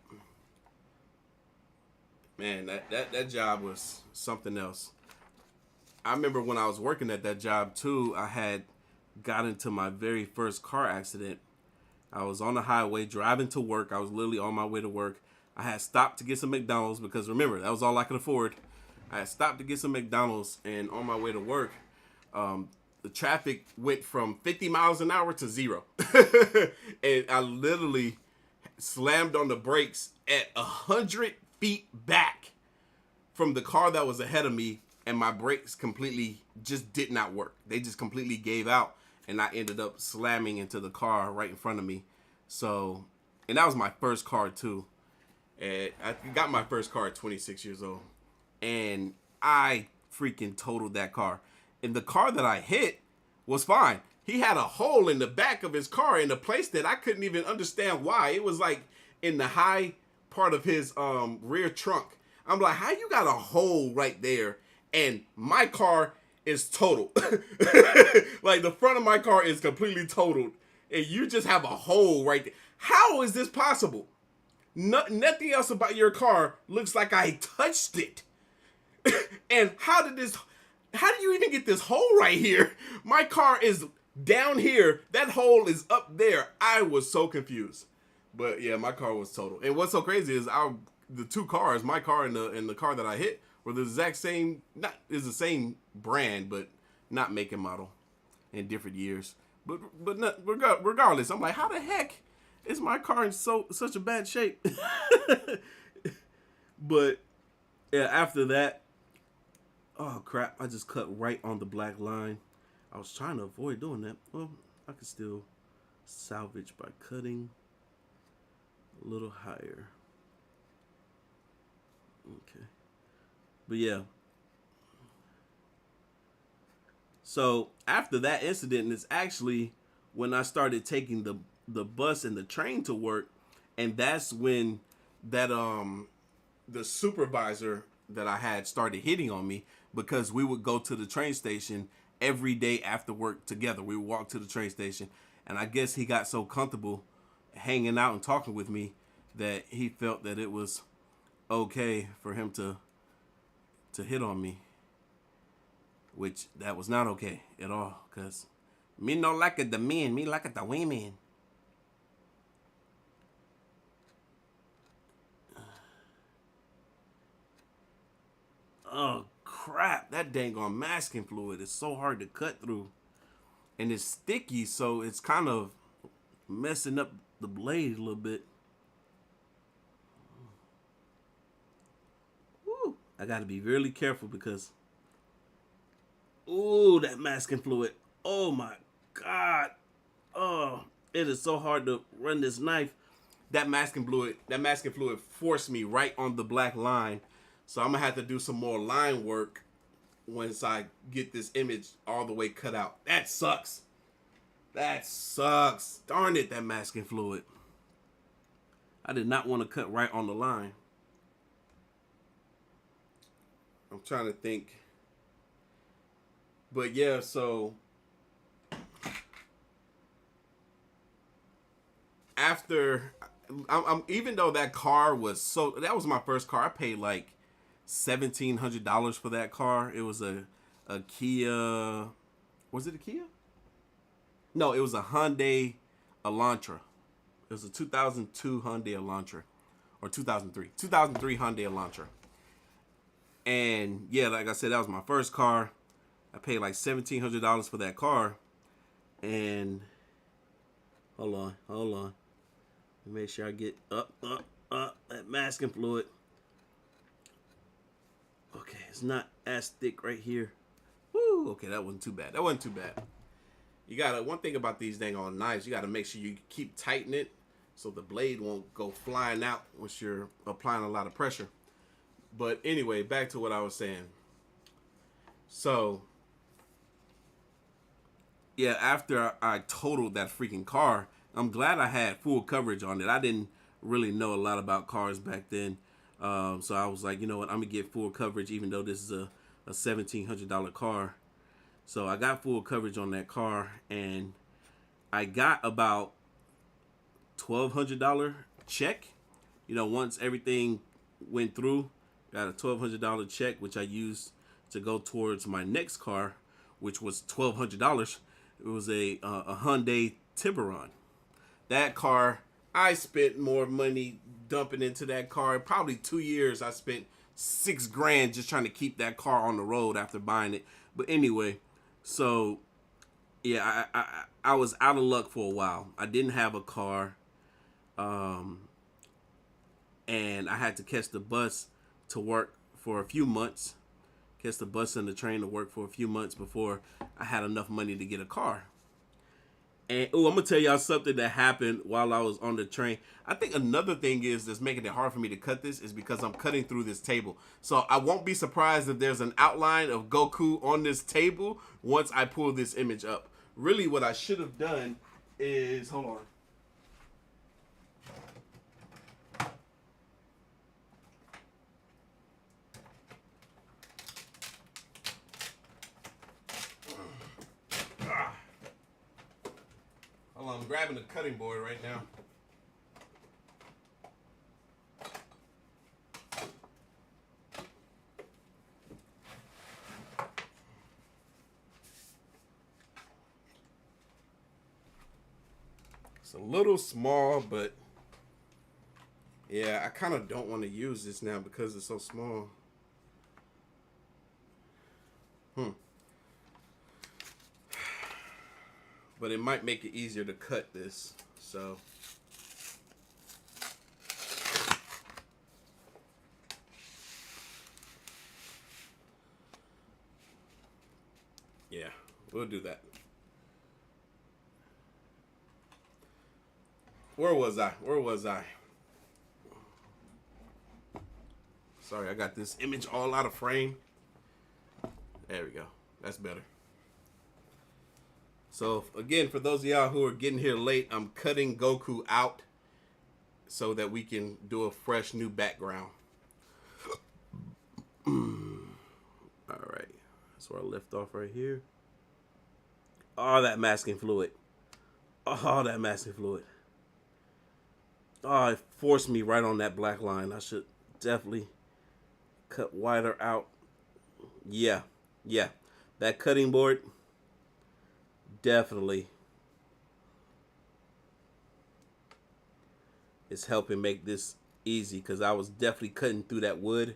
man, that job was something else. I remember when I was working at that job too, I had got into my very first car accident. I was on the highway driving to work. I was literally on my way to work. I had stopped to get some McDonald's because remember, that was all I could afford. I had stopped to get some McDonald's, and on my way to work, the traffic went from 50 miles an hour to 0. And I literally slammed on the brakes at 100 feet back from the car that was ahead of me, and my brakes completely just did not work. They just completely gave out, and I ended up slamming into the car right in front of me. So, and that was my first car too. And I got my first car at 26 years old. And I freaking totaled that car. And the car that I hit was fine. He had a hole in the back of his car in a place that I couldn't even understand why. It was like in the high part of his rear trunk. I'm like, how you got a hole right there? And my car is totaled. Like the front of my car is completely totaled. And you just have a hole right there. How is this possible? Nothing else about your car looks like I touched it. And how do you even get this hole right here? My car is down here. That hole is up there. I was so confused. But yeah, my car was total. And what's so crazy is the two cars, my car and the car that I hit, were the exact same, is the same brand, but not make and model in different years. But regardless, I'm like, how the heck is my car in such a bad shape? But yeah, after that, oh crap, I just cut right on the black line. I was trying to avoid doing that. Well, I could still salvage by cutting a little higher. Okay. But yeah. So after that incident, it's actually when I started taking the bus and the train to work, and that's when that the supervisor that I had started hitting on me, because we would go to the train station every day after work together. We would walk to the train station, and I guess he got so comfortable hanging out and talking with me that he felt that it was okay for him to hit on me, which that was not okay at all, because me no like it the men, me like it the women. Oh crap, that dang on masking fluid is so hard to cut through, and it's sticky, so it's kind of messing up the blade a little bit. Woo. I gotta be really careful because, ooh, that masking fluid, oh my god, oh, it is so hard to run this knife. That masking fluid forced me right on the black line. So I'm gonna have to do some more line work once I get this image all the way cut out. That sucks. That sucks. Darn it, that masking fluid. I did not want to cut right on the line. I'm trying to think. But yeah, so after I'm even though that car was that was my first car. I paid like $1,700 for that car. It was a Kia. Was it a Kia? No, it was a Hyundai Elantra. It was a 2002 Hyundai Elantra, or 2003 Hyundai Elantra. And yeah, like I said, that was my first car. I paid like $1,700 for that car. And hold on. Make sure I get up that masking fluid. Okay, it's not as thick right here. Woo, okay, that wasn't too bad. You gotta, one thing about these dang on knives, you gotta make sure you keep tightening it so the blade won't go flying out once you're applying a lot of pressure. But anyway, back to what I was saying. So, yeah, after I totaled that freaking car, I'm glad I had full coverage on it. I didn't really know a lot about cars back then. So I was like, you know what, I'm going to get full coverage even though this is a $1,700 car. So I got full coverage on that car, and I got about $1,200 check. You know, once everything went through, got a $1,200 check, which I used to go towards my next car, which was $1,200. It was a Hyundai Tiburon. That car, I spent more money dumping into that car. Probably 2 years, I spent $6,000 just trying to keep that car on the road after buying it. But anyway, so yeah, I was out of luck for a while. I didn't have a car, and I had to catch the bus to work for a few months. Catch the bus and the train to work for a few months before I had enough money to get a car. And I'm gonna tell y'all something that happened while I was on the train. I think another thing that's making it hard for me to cut this is because I'm cutting through this table. So I won't be surprised if there's an outline of Goku on this table once I pull this image up. Really, what I should have done is, hold on. I'm grabbing a cutting board right now. It's a little small, but yeah, I kind of don't want to use this now because it's so small. But it might make it easier to cut this, so. Yeah, we'll do that. Where was I? Sorry, I got this image all out of frame. There we go. That's better. So, again, for those of y'all who are getting here late, I'm cutting Goku out so that we can do a fresh new background. All right. That's where I left off right here. Oh, that masking fluid. Oh, it forced me right on that black line. I should definitely cut wider out. Yeah. That cutting board definitely is helping make this easy, because I was definitely cutting through that wood.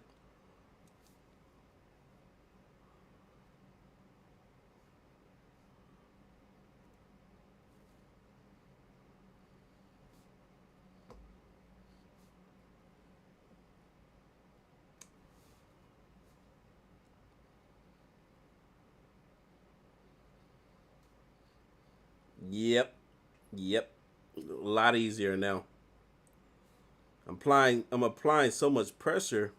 Yep. A lot easier now. I'm applying so much pressure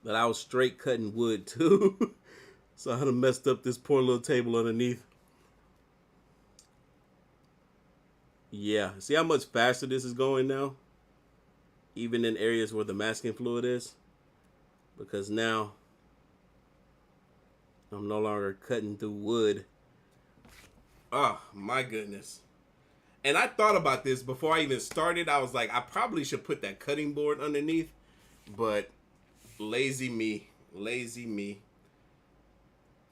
that I was straight cutting wood too. So I had messed up this poor little table underneath. Yeah, see how much faster this is going now? Even in areas where the masking fluid is. Because now I'm no longer cutting through wood. Oh, my goodness. And I thought about this before I even started. I was like, I probably should put that cutting board underneath. But lazy me.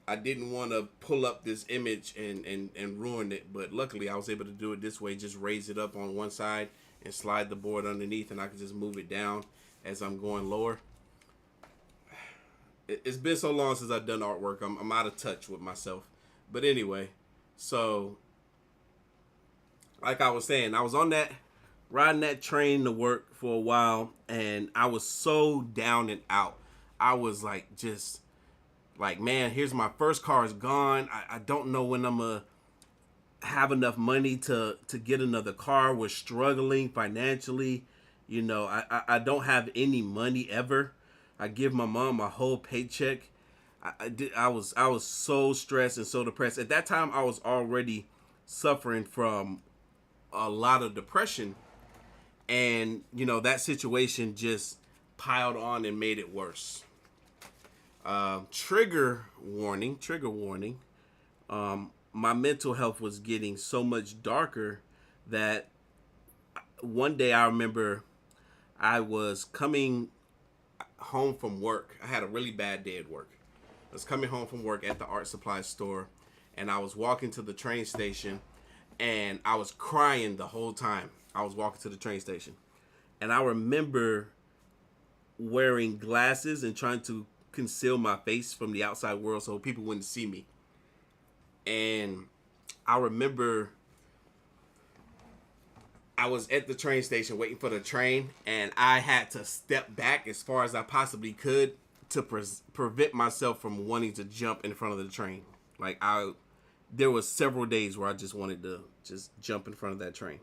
I didn't want to pull up this image and ruin it. But luckily, I was able to do it this way. Just raise it up on one side and slide the board underneath. And I could just move it down as I'm going lower. It's been so long since I've done artwork. I'm out of touch with myself. But anyway, so like I was saying, I was on that riding that train to work for a while, and I was so down and out. I was like, just like, man, here's my first car is gone. I don't know when I'm gonna have enough money to get another car. We're struggling financially. You know, I don't have any money ever. I give my mom my whole paycheck. I was so stressed and so depressed. At that time, I was already suffering from a lot of depression, and you know that situation just piled on and made it worse. Trigger warning. Trigger warning. My mental health was getting so much darker that one day I remember I was coming home from work. I had a really bad day at work. I was coming home from work at the art supply store, and I was walking to the train station, and I was crying the whole time I was walking to the train station. And I remember wearing glasses and trying to conceal my face from the outside world so people wouldn't see me. And I remember I was at the train station waiting for the train, and I had to step back as far as I possibly could to prevent myself from wanting to jump in front of the train. Like there was several days where I just wanted to just jump in front of that train.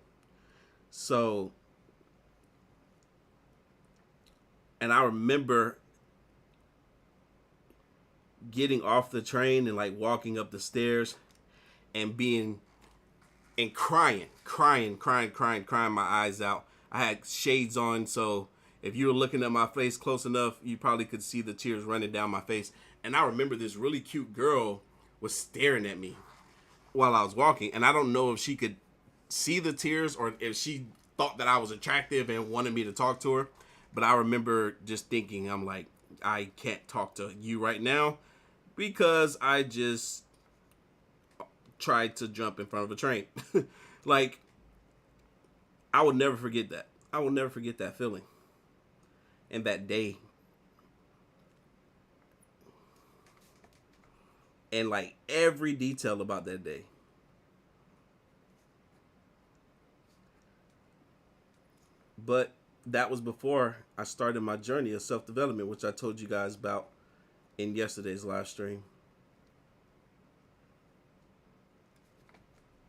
So, and I remember getting off the train and like walking up the stairs and crying my eyes out. I had shades on, so if you were looking at my face close enough, you probably could see the tears running down my face. And I remember this really cute girl was staring at me while I was walking, and I don't know if she could see the tears or if she thought that I was attractive and wanted me to talk to her. But I remember just thinking, I'm like, I can't talk to you right now because I just tried to jump in front of a train. Like, I will never forget that. I will never forget that feeling and that day. And like every detail about that day. But that was before I started my journey of self-development, which I told you guys about in yesterday's live stream.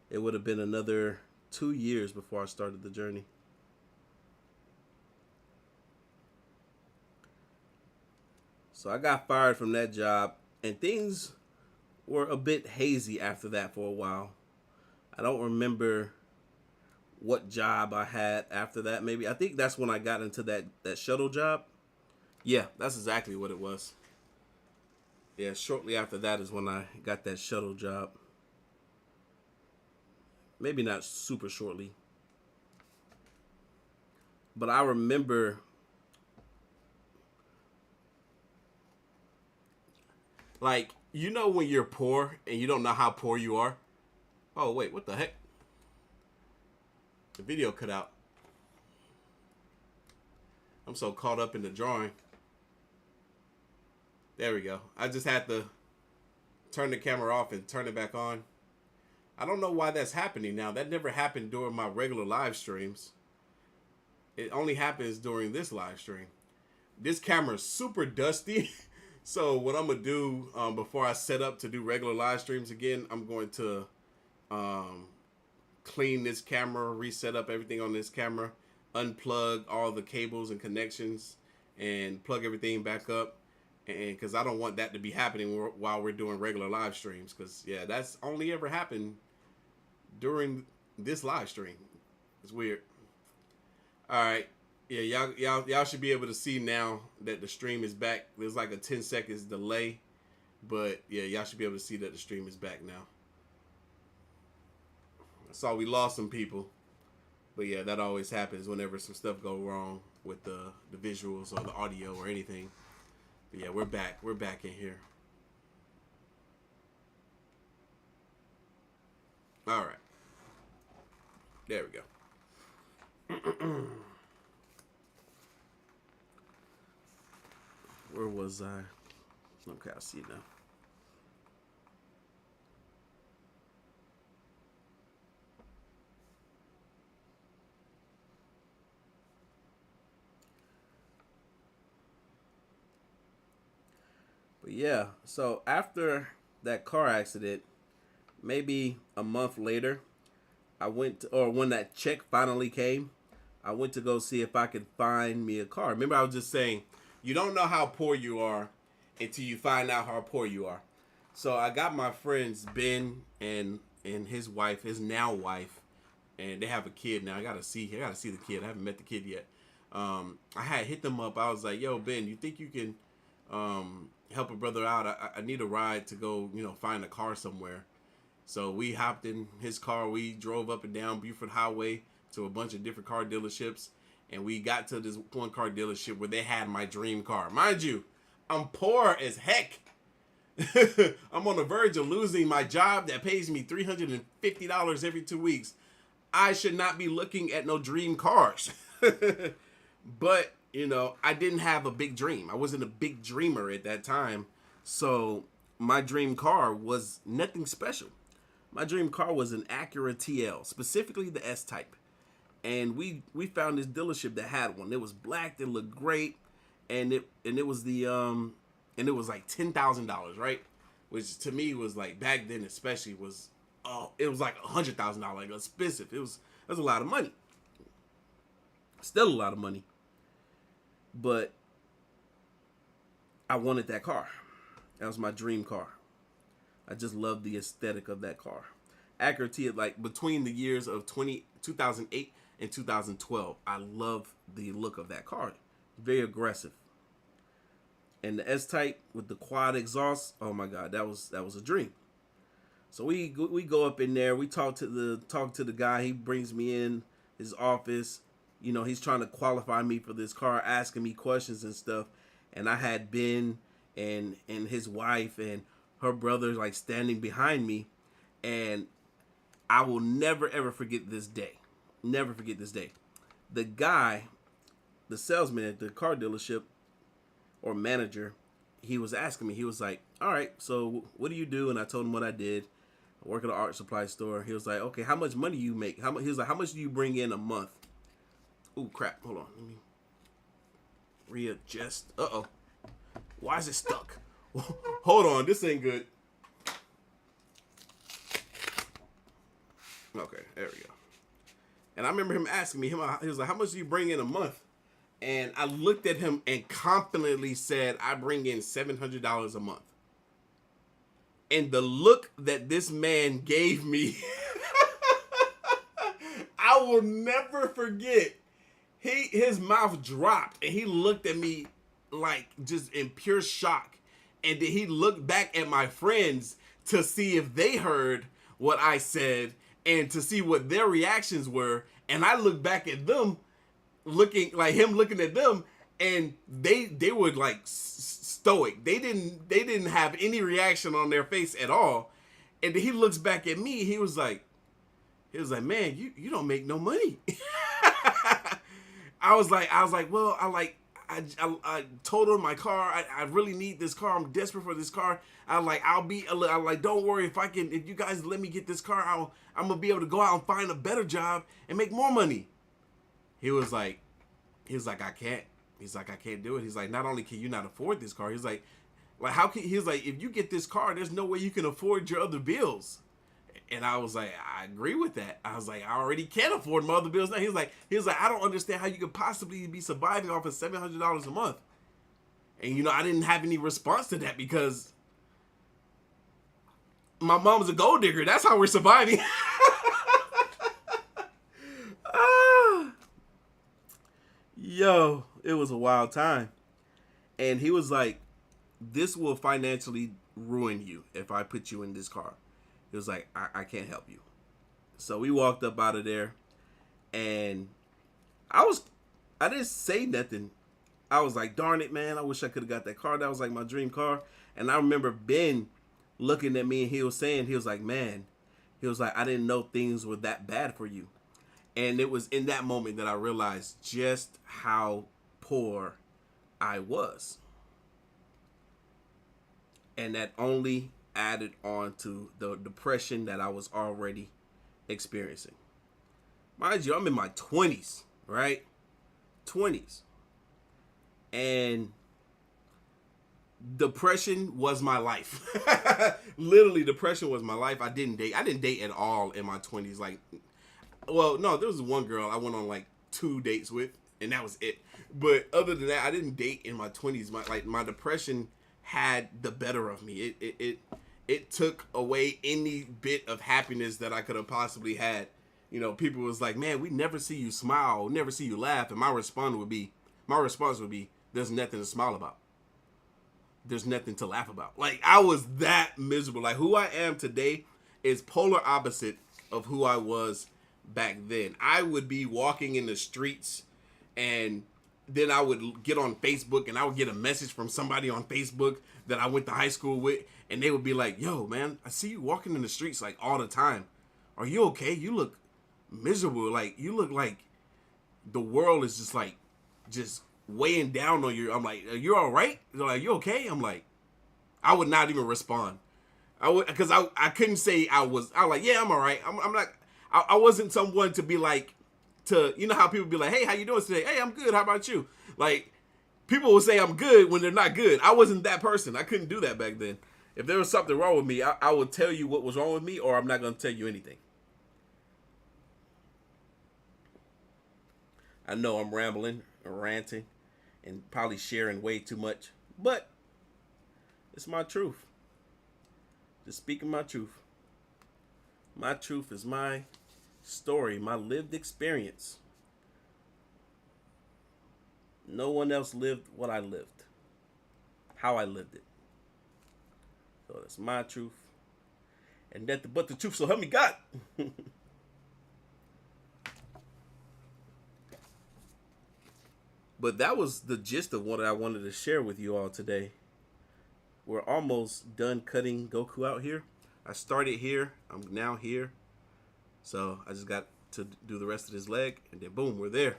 It would have been another 2 years before I started the journey. So I got fired from that job, and things were a bit hazy after that for a while. I don't remember what job I had after that. Maybe I think that's when I got into that shuttle job. Yeah, that's exactly what it was. Yeah, shortly after that is when I got that shuttle job. Maybe not super shortly. But I remember like, you know when you're poor and you don't know how poor you are? Oh, wait, what the heck? The video cut out. I'm so caught up in the drawing. There we go. I just had to turn the camera off and turn it back on. I don't know why that's happening now. That never happened during my regular live streams. It only happens during this live stream. This camera is super dusty. So what I'm going to do before I set up to do regular live streams again, I'm going to clean this camera, reset up everything on this camera, unplug all the cables and connections, and plug everything back up. And because I don't want that to be happening while we're doing regular live streams. Because, yeah, that's only ever happened during this live stream. It's weird. All right. Yeah, y'all should be able to see now that the stream is back. There's like a 10 seconds delay. But, yeah, y'all should be able to see that the stream is back now. I saw we lost some people. But, yeah, that always happens whenever some stuff go wrong with the visuals or the audio or anything. But, yeah, we're back. We're back in here. All right. There we go. Where was I? Okay, I see it now. But yeah, so after that car accident, maybe a month later, I went to, or when that check finally came, I went to go see if I could find me a car. Remember, I was just saying, you don't know how poor you are until you find out how poor you are. So I got my friends Ben and his wife, his now wife, and they have a kid now. I gotta see the kid. I haven't met the kid yet. I had hit them up. I was like, "Yo, Ben, you think you can help a brother out? I need a ride to go, find a car somewhere." So we hopped in his car. We drove up and down Buford Highway to a bunch of different car dealerships, and we got to this one car dealership where they had my dream car. Mind you, I'm poor as heck. I'm on the verge of losing my job that pays me $350 every 2 weeks. I should not be looking at no dream cars. But, I didn't have a big dream. I wasn't a big dreamer at that time. So my dream car was nothing special. My dream car was an Acura TL, specifically the S-Type. And we found this dealership that had one. It was black, it looked great, and it was like $10,000, right? Which to me was like, back then especially, was it was like $100,000, like expensive. It was a lot of money. Still a lot of money. But I wanted that car. That was my dream car. I just loved the aesthetic of that car. Acura T, like between the years of 2008 and 2012, I love the look of that car. Very aggressive. And the S-Type with the quad exhaust, oh my God, that was a dream. So we go up in there. We talk to the guy. He brings me in his office. He's trying to qualify me for this car, asking me questions and stuff. And I had Ben and his wife and her brother like standing behind me, and I will never ever forget this day. Never forget this day. The guy, the salesman at the car dealership or manager, he was asking me. He was like, "All right, so what do you do?" And I told him what I did. I work at an art supply store. He was like, "Okay, how much money you make? He was like, "How much do you bring in a month?" Ooh, crap. Hold on. Let me readjust. Uh-oh. Why is it stuck? Hold on. This ain't good. Okay, there we go. And I remember him asking me, he was like, "How much do you bring in a month?" And I looked at him and confidently said, "I bring in $700 a month." And the look that this man gave me, I will never forget. His mouth dropped and he looked at me like just in pure shock. And then he looked back at my friends to see if they heard what I said and to see what their reactions were. And I looked back at them, looking at them, and they were like stoic. They didn't have any reaction on their face at all. And then he looks back at me. He was like, "Man, you don't make no money." I was like, well, I told her my car. I really need this car. I'm desperate for this car. I'm like, don't worry, if you guys let me get this car, I'm gonna be able to go out and find a better job and make more money. He was like, I can't. He's like, I can't do it. He's like, not only can you not afford this car, he's like how can? He's like, if you get this car, there's no way you can afford your other bills. And I was like, I agree with that. I was like, I already can't afford my other bills now. He was like, I don't understand how you could possibly be surviving off of $700 a month. And I didn't have any response to that because my mom's a gold digger. That's how we're surviving. Yo, it was a wild time. And he was like, "This will financially ruin you if I put you in this car." He was like, I can't help you. So we walked up out of there, and I didn't say nothing. I was like, darn it, man, I wish I could have got that car. That was like my dream car. And I remember Ben looking at me, and he was like, man, I didn't know things were that bad for you. And it was in that moment that I realized just how poor I was. And that only added on to the depression that I was already experiencing. Mind you, I'm in my 20s, right? 20s. And depression was my life. Literally, depression was my life. I didn't date. I didn't date at all in my 20s. Like, well, no, there was one girl I went on like 2 dates with, and that was it. But other than that, I didn't date in my 20s. My depression had the better of me. It took away any bit of happiness that I could have possibly had. You know, people was like, "Man, we never see you smile, never see you laugh," and my response would be, "There's nothing to smile about. There's nothing to laugh about." Like, I was that miserable. Like, who I am today is polar opposite of who I was back then. I would be walking in the streets, and then I would get on Facebook, and I would get a message from somebody on Facebook that I went to high school with, and they would be like, "Yo, man, I see you walking in the streets like all the time. Are you okay? You look miserable. Like, you look like the world is just weighing down on you." I'm like, "Are you all right?" They're like, "You okay?" I'm like, I would not even respond. Because I couldn't say I was like, "Yeah, I'm all right." I'm not. I wasn't someone to be like, you know how people be like, "Hey, how you doing today?" "Hey, I'm good. How about you?" Like, people will say I'm good when they're not good. I wasn't that person. I couldn't do that back then. If there was something wrong with me, I would tell you what was wrong with me, or I'm not going to tell you anything. I know I'm rambling or ranting and probably sharing way too much, but it's my truth. Just speaking my truth. My truth is my story, my lived experience. No one else lived what I lived, how I lived it. So that's my truth. And but the truth, so help me God. But that was the gist of what I wanted to share with you all today. We're almost done cutting Goku out here. I started here. I'm now here. So I just got to do the rest of his leg, and then boom, we're there.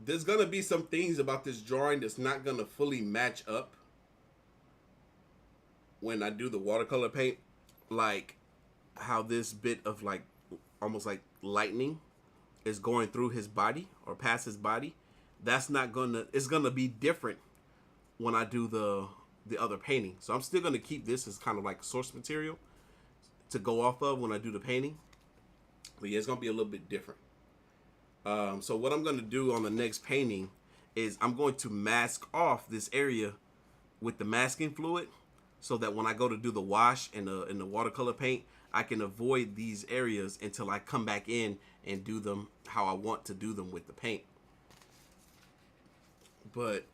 There's going to be some things about this drawing that's not going to fully match up when I do the watercolor paint. Like how this bit of like almost like lightning is going through his body or past his body. That's not gonna, it's gonna be different when I do the other painting. So I'm still gonna keep this as kind of like source material to go off of when I do the painting. But yeah, it's gonna be a little bit different. So what I'm gonna do on the next painting is I'm going to mask off this area with the masking fluid, so that when I go to do the wash and the watercolor paint, I can avoid these areas until I come back in and do them how I want to do them with the paint. But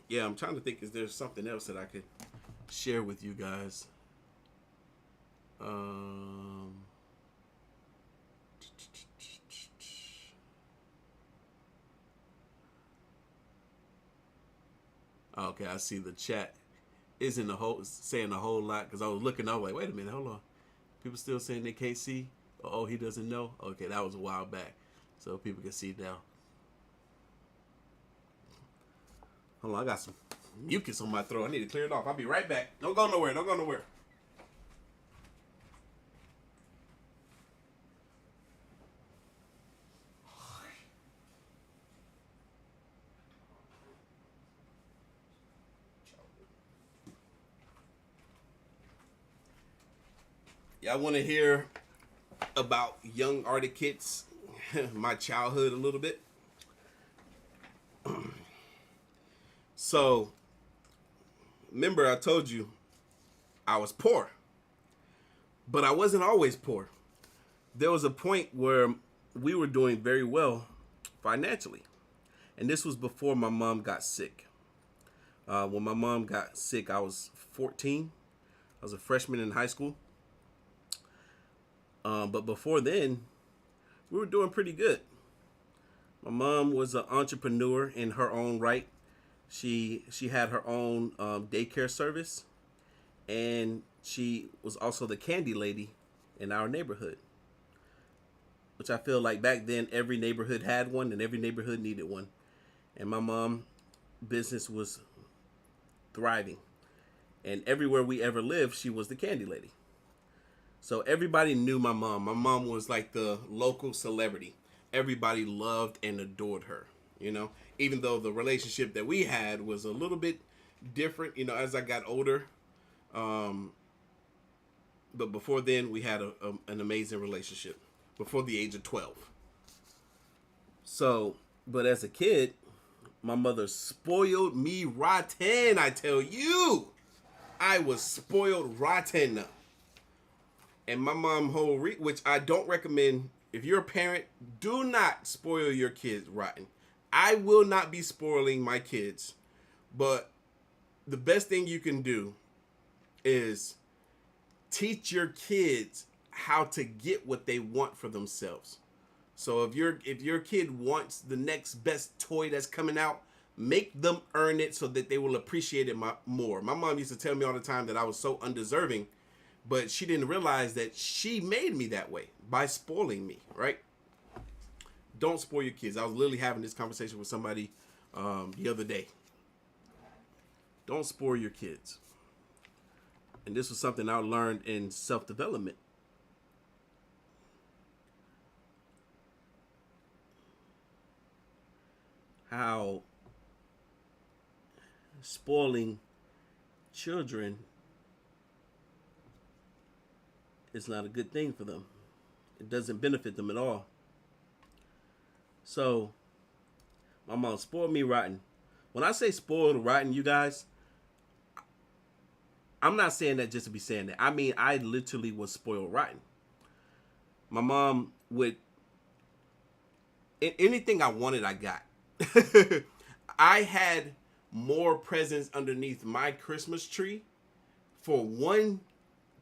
yeah, I'm trying to think, is there something else that I could share with you guys? Okay, I see the chat isn't saying a whole lot, because I was looking, I was like, wait a minute, hold on. People still saying they can't see? Oh, he doesn't know? Okay, that was a while back. So people can see now. Hold on, I got some mucus on my throat. I need to clear it off. I'll be right back. Don't go nowhere. Don't go nowhere. Y'all want to hear about young Artofkickz, my childhood a little bit? So, remember I told you I was poor, but I wasn't always poor. There was a point where we were doing very well financially, and this was before my mom got sick. When my mom got sick, I was 14. I was a freshman in high school. But before then, we were doing pretty good. My mom was an entrepreneur in her own right. She had her own daycare service, and she was also the candy lady in our neighborhood. which I feel like back then every neighborhood had one and every neighborhood needed one. And my mom business was thriving. And everywhere we ever lived, she was the candy lady. So everybody knew my mom. My mom was like the local celebrity. Everybody loved and adored her, you know, even though the relationship that we had was a little bit different, you know, as I got older. But before then, we had an amazing relationship before the age of 12. So, but as a kid, my mother spoiled me rotten. I tell you, I was spoiled rotten. And my mom which I don't recommend. If you're a parent, do not spoil your kids rotten. I will not be spoiling my kids, but the best thing you can do is teach your kids how to get what they want for themselves. So if your kid wants the next best toy that's coming out, make them earn it so that they will appreciate it more. My mom used to tell me all the time that I was so undeserving, but she didn't realize that she made me that way by spoiling me, right? Don't spoil your kids. I was literally having this conversation with somebody the other day. Don't spoil your kids. And this was something I learned in self-development. How spoiling children is not a good thing for them. It doesn't benefit them at all. So, my mom spoiled me rotten. When I say spoiled rotten, you guys, I'm not saying that just to be saying that. I mean, I literally was spoiled rotten. My mom would, anything I wanted, I got. I had more presents underneath my Christmas tree for one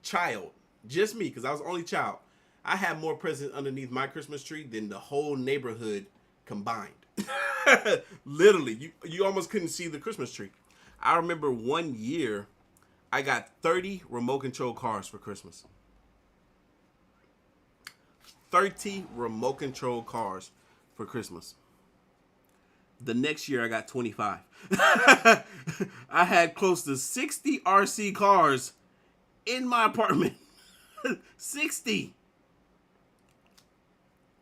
child, just me, because I was the only child. I had more presents underneath my Christmas tree than the whole neighborhood combined. Literally, you almost couldn't see the Christmas tree. I remember one year I got 30 remote control cars for Christmas. 30 remote control cars for Christmas. The next year I got 25. I had close to 60 RC cars in my apartment. 60.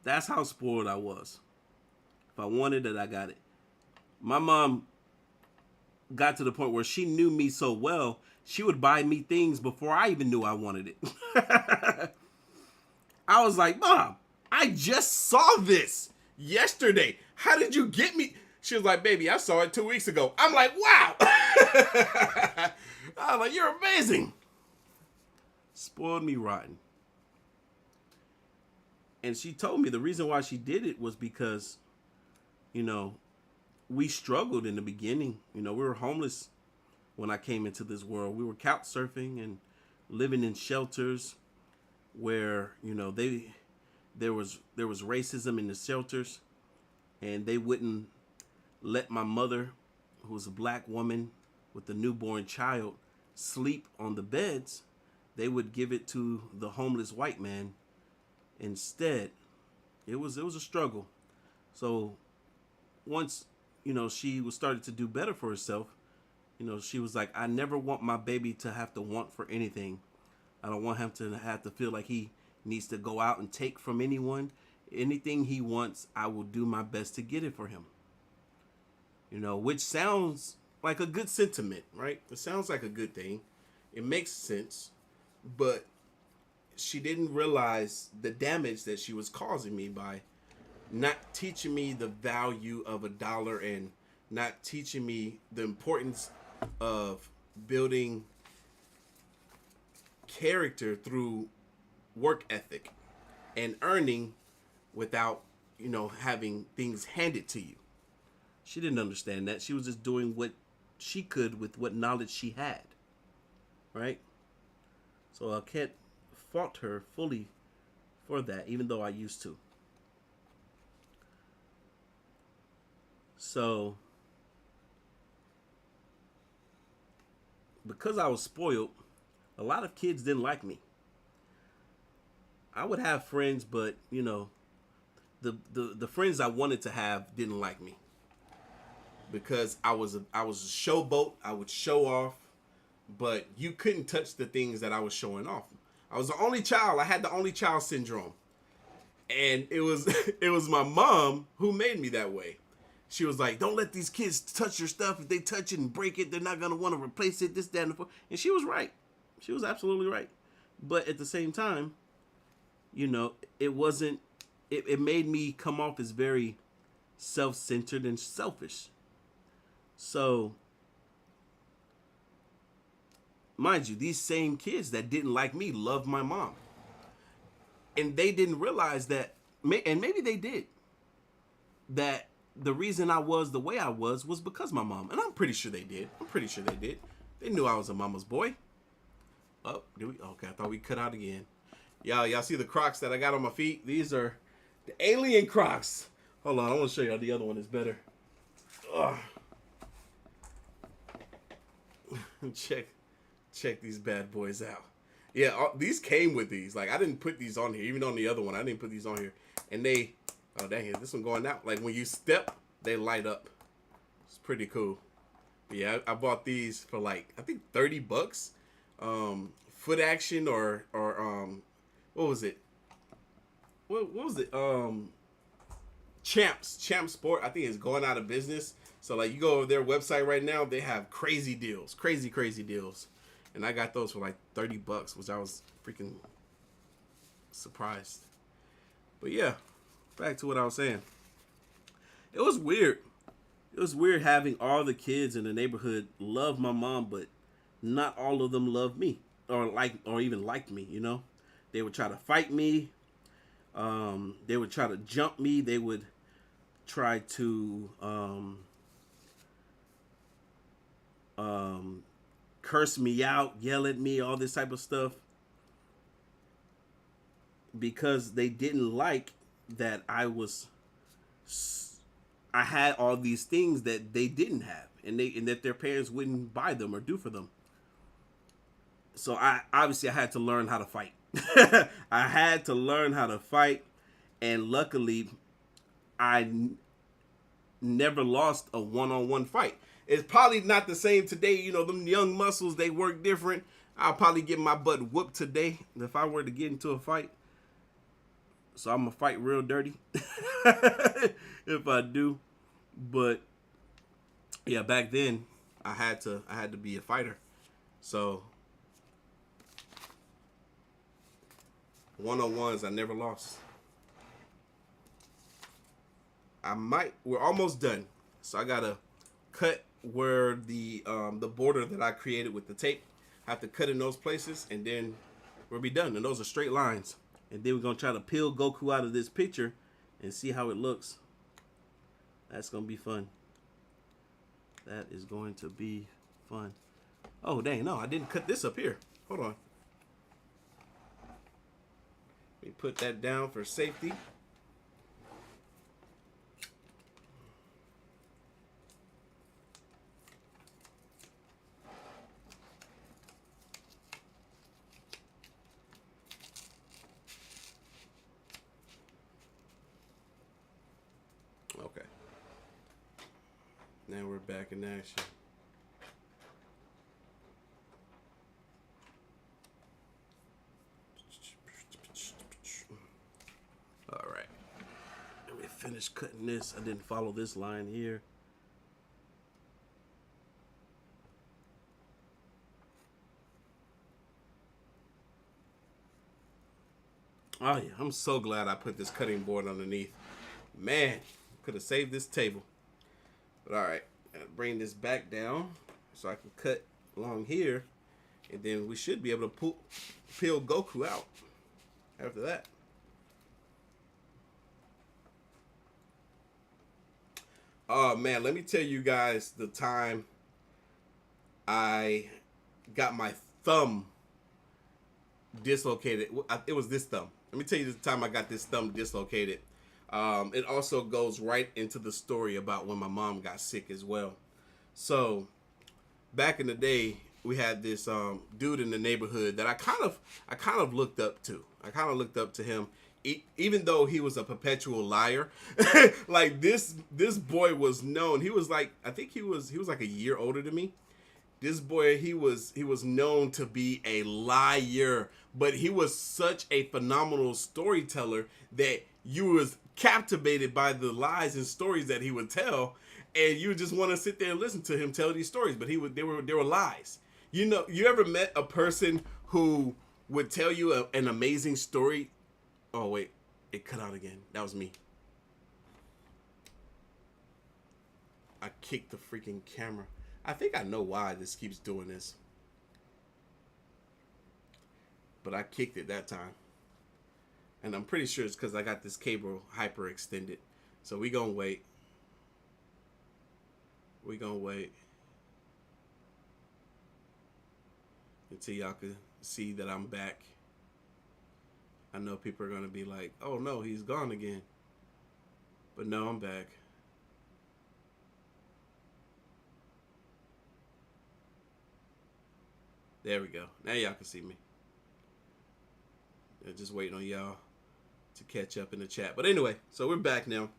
That's how spoiled I was. If I wanted it, I got it. My mom got to the point where she knew me so well, she would buy me things before I even knew I wanted it. I was like, Mom, I just saw this yesterday. How did you get me? She was like, baby, I saw it 2 weeks ago. I'm like, wow. I was like, you're amazing. Spoiled me rotten. And she told me the reason why she did it was because, you know, we struggled in the beginning. You know, we were homeless when I came into this world. We were couch surfing and living in shelters where, you know, there was racism in the shelters, and they wouldn't let my mother, who was a black woman with a newborn child, sleep on the beds. They would give it to the homeless white man instead. It was a struggle. So once, you know, she was started to do better for herself, you know, she was like, I never want my baby to have to want for anything. I don't want him to have to feel like he needs to go out and take from anyone. Anything he wants, I will do my best to get it for him. You know, which sounds like a good sentiment, right? It sounds like a good thing. It makes sense. But she didn't realize the damage that she was causing me by not teaching me the value of $1 and not teaching me the importance of building character through work ethic and earning without, you know, having things handed to you. She didn't understand that. She was just doing what she could with what knowledge she had, right? So I can't fault her fully for that, even though I used to. So, because I was spoiled, a lot of kids didn't like me. I would have friends, but, you know, the friends I wanted to have didn't like me because I was a showboat. I would show off, but you couldn't touch the things that I was showing off. I was the only child. I had the only child syndrome, and it was it was my mom who made me that way. She was like, "Don't let these kids touch your stuff. If they touch it and break it, they're not gonna want to replace it. This, that, and the fourth." And she was right. She was absolutely right. But at the same time, you know, it wasn't. It made me come off as very self-centered and selfish. So, mind you, these same kids that didn't like me loved my mom, and they didn't realize that, and maybe they did, that the reason I was the way I was because my mom. And I'm pretty sure they did. They knew I was a mama's boy. Oh, did we? Okay, I thought we cut out again. Y'all see the Crocs that I got on my feet? These are the alien Crocs. Hold on, I want to show y'all the other one is better. Ugh. Check these bad boys out. Yeah, these came with these. Like, I didn't put these on here. Even on the other one, I didn't put these on here. And they... Oh, dang it. This one going out. Like, when you step, they light up. It's pretty cool. But yeah, I bought these for, like, I think $30. Foot Action or what was it? What was it? Champ Sport, I think, is going out of business. So, like, you go over their website right now, they have crazy deals. Crazy deals. And I got those for, like, $30, which I was freaking surprised. But, yeah. Back to what I was saying. It was weird. It was weird having all the kids in the neighborhood love my mom, but not all of them loved me or even liked me, you know? They would try to fight me. They would try to jump me. They would try to curse me out, yell at me, all this type of stuff, because they didn't like that I had all these things that they didn't have, and that their parents wouldn't buy them or do for them. So I had to learn how to fight. I had to learn how to fight, and luckily, I never lost a one-on-one fight. It's probably not the same today. You know, them young muscles, they work different. I'll probably get my butt whooped today if I were to get into a fight. So I'm going to fight real dirty if I do. But yeah, back then I had to be a fighter. So one-on-ones, I never lost. We're almost done. So I got to cut where the border that I created with the tape. I have to cut in those places, and then we'll be done. And those are straight lines. And then we're going to try to peel Goku out of this picture and see how it looks. That's going to be fun. That is going to be fun. Oh, dang, no, I didn't cut this up here. Hold on. Let me put that down for safety. Okay. Now we're back in action. All right. Let me finish cutting this. I didn't follow this line here. Oh yeah, I'm so glad I put this cutting board underneath. Man, could have saved this table. But all right, I'll bring this back down so I can cut along here, and then we should be able to peel Goku out after that. Oh man, let me tell you guys the time I got my thumb dislocated. It was this thumb. Let me tell you the time I got this thumb dislocated. It also goes right into the story about when my mom got sick as well. So back in the day, we had this dude in the neighborhood that I kind of looked up to. I kind of looked up to him, even though he was a perpetual liar, like this boy was known. He was like, I think he was like a year older than me. This boy, he was known to be a liar, but he was such a phenomenal storyteller that you was captivated by the lies and stories that he would tell, and you just want to sit there and listen to him tell these stories. But they were lies. You know, you ever met a person who would tell you an amazing story? Oh wait, it cut out again. That was me. I kicked the freaking camera. I think I know why this keeps doing this. But I kicked it that time. And I'm pretty sure it's because I got this cable hyper extended. So we gonna wait. We gonna wait until y'all can see that I'm back. I know people are gonna be like, oh no, he's gone again. But no, I'm back. There we go. Now y'all can see me. I'm just waiting on y'all to catch up in the chat. But anyway, so we're back now.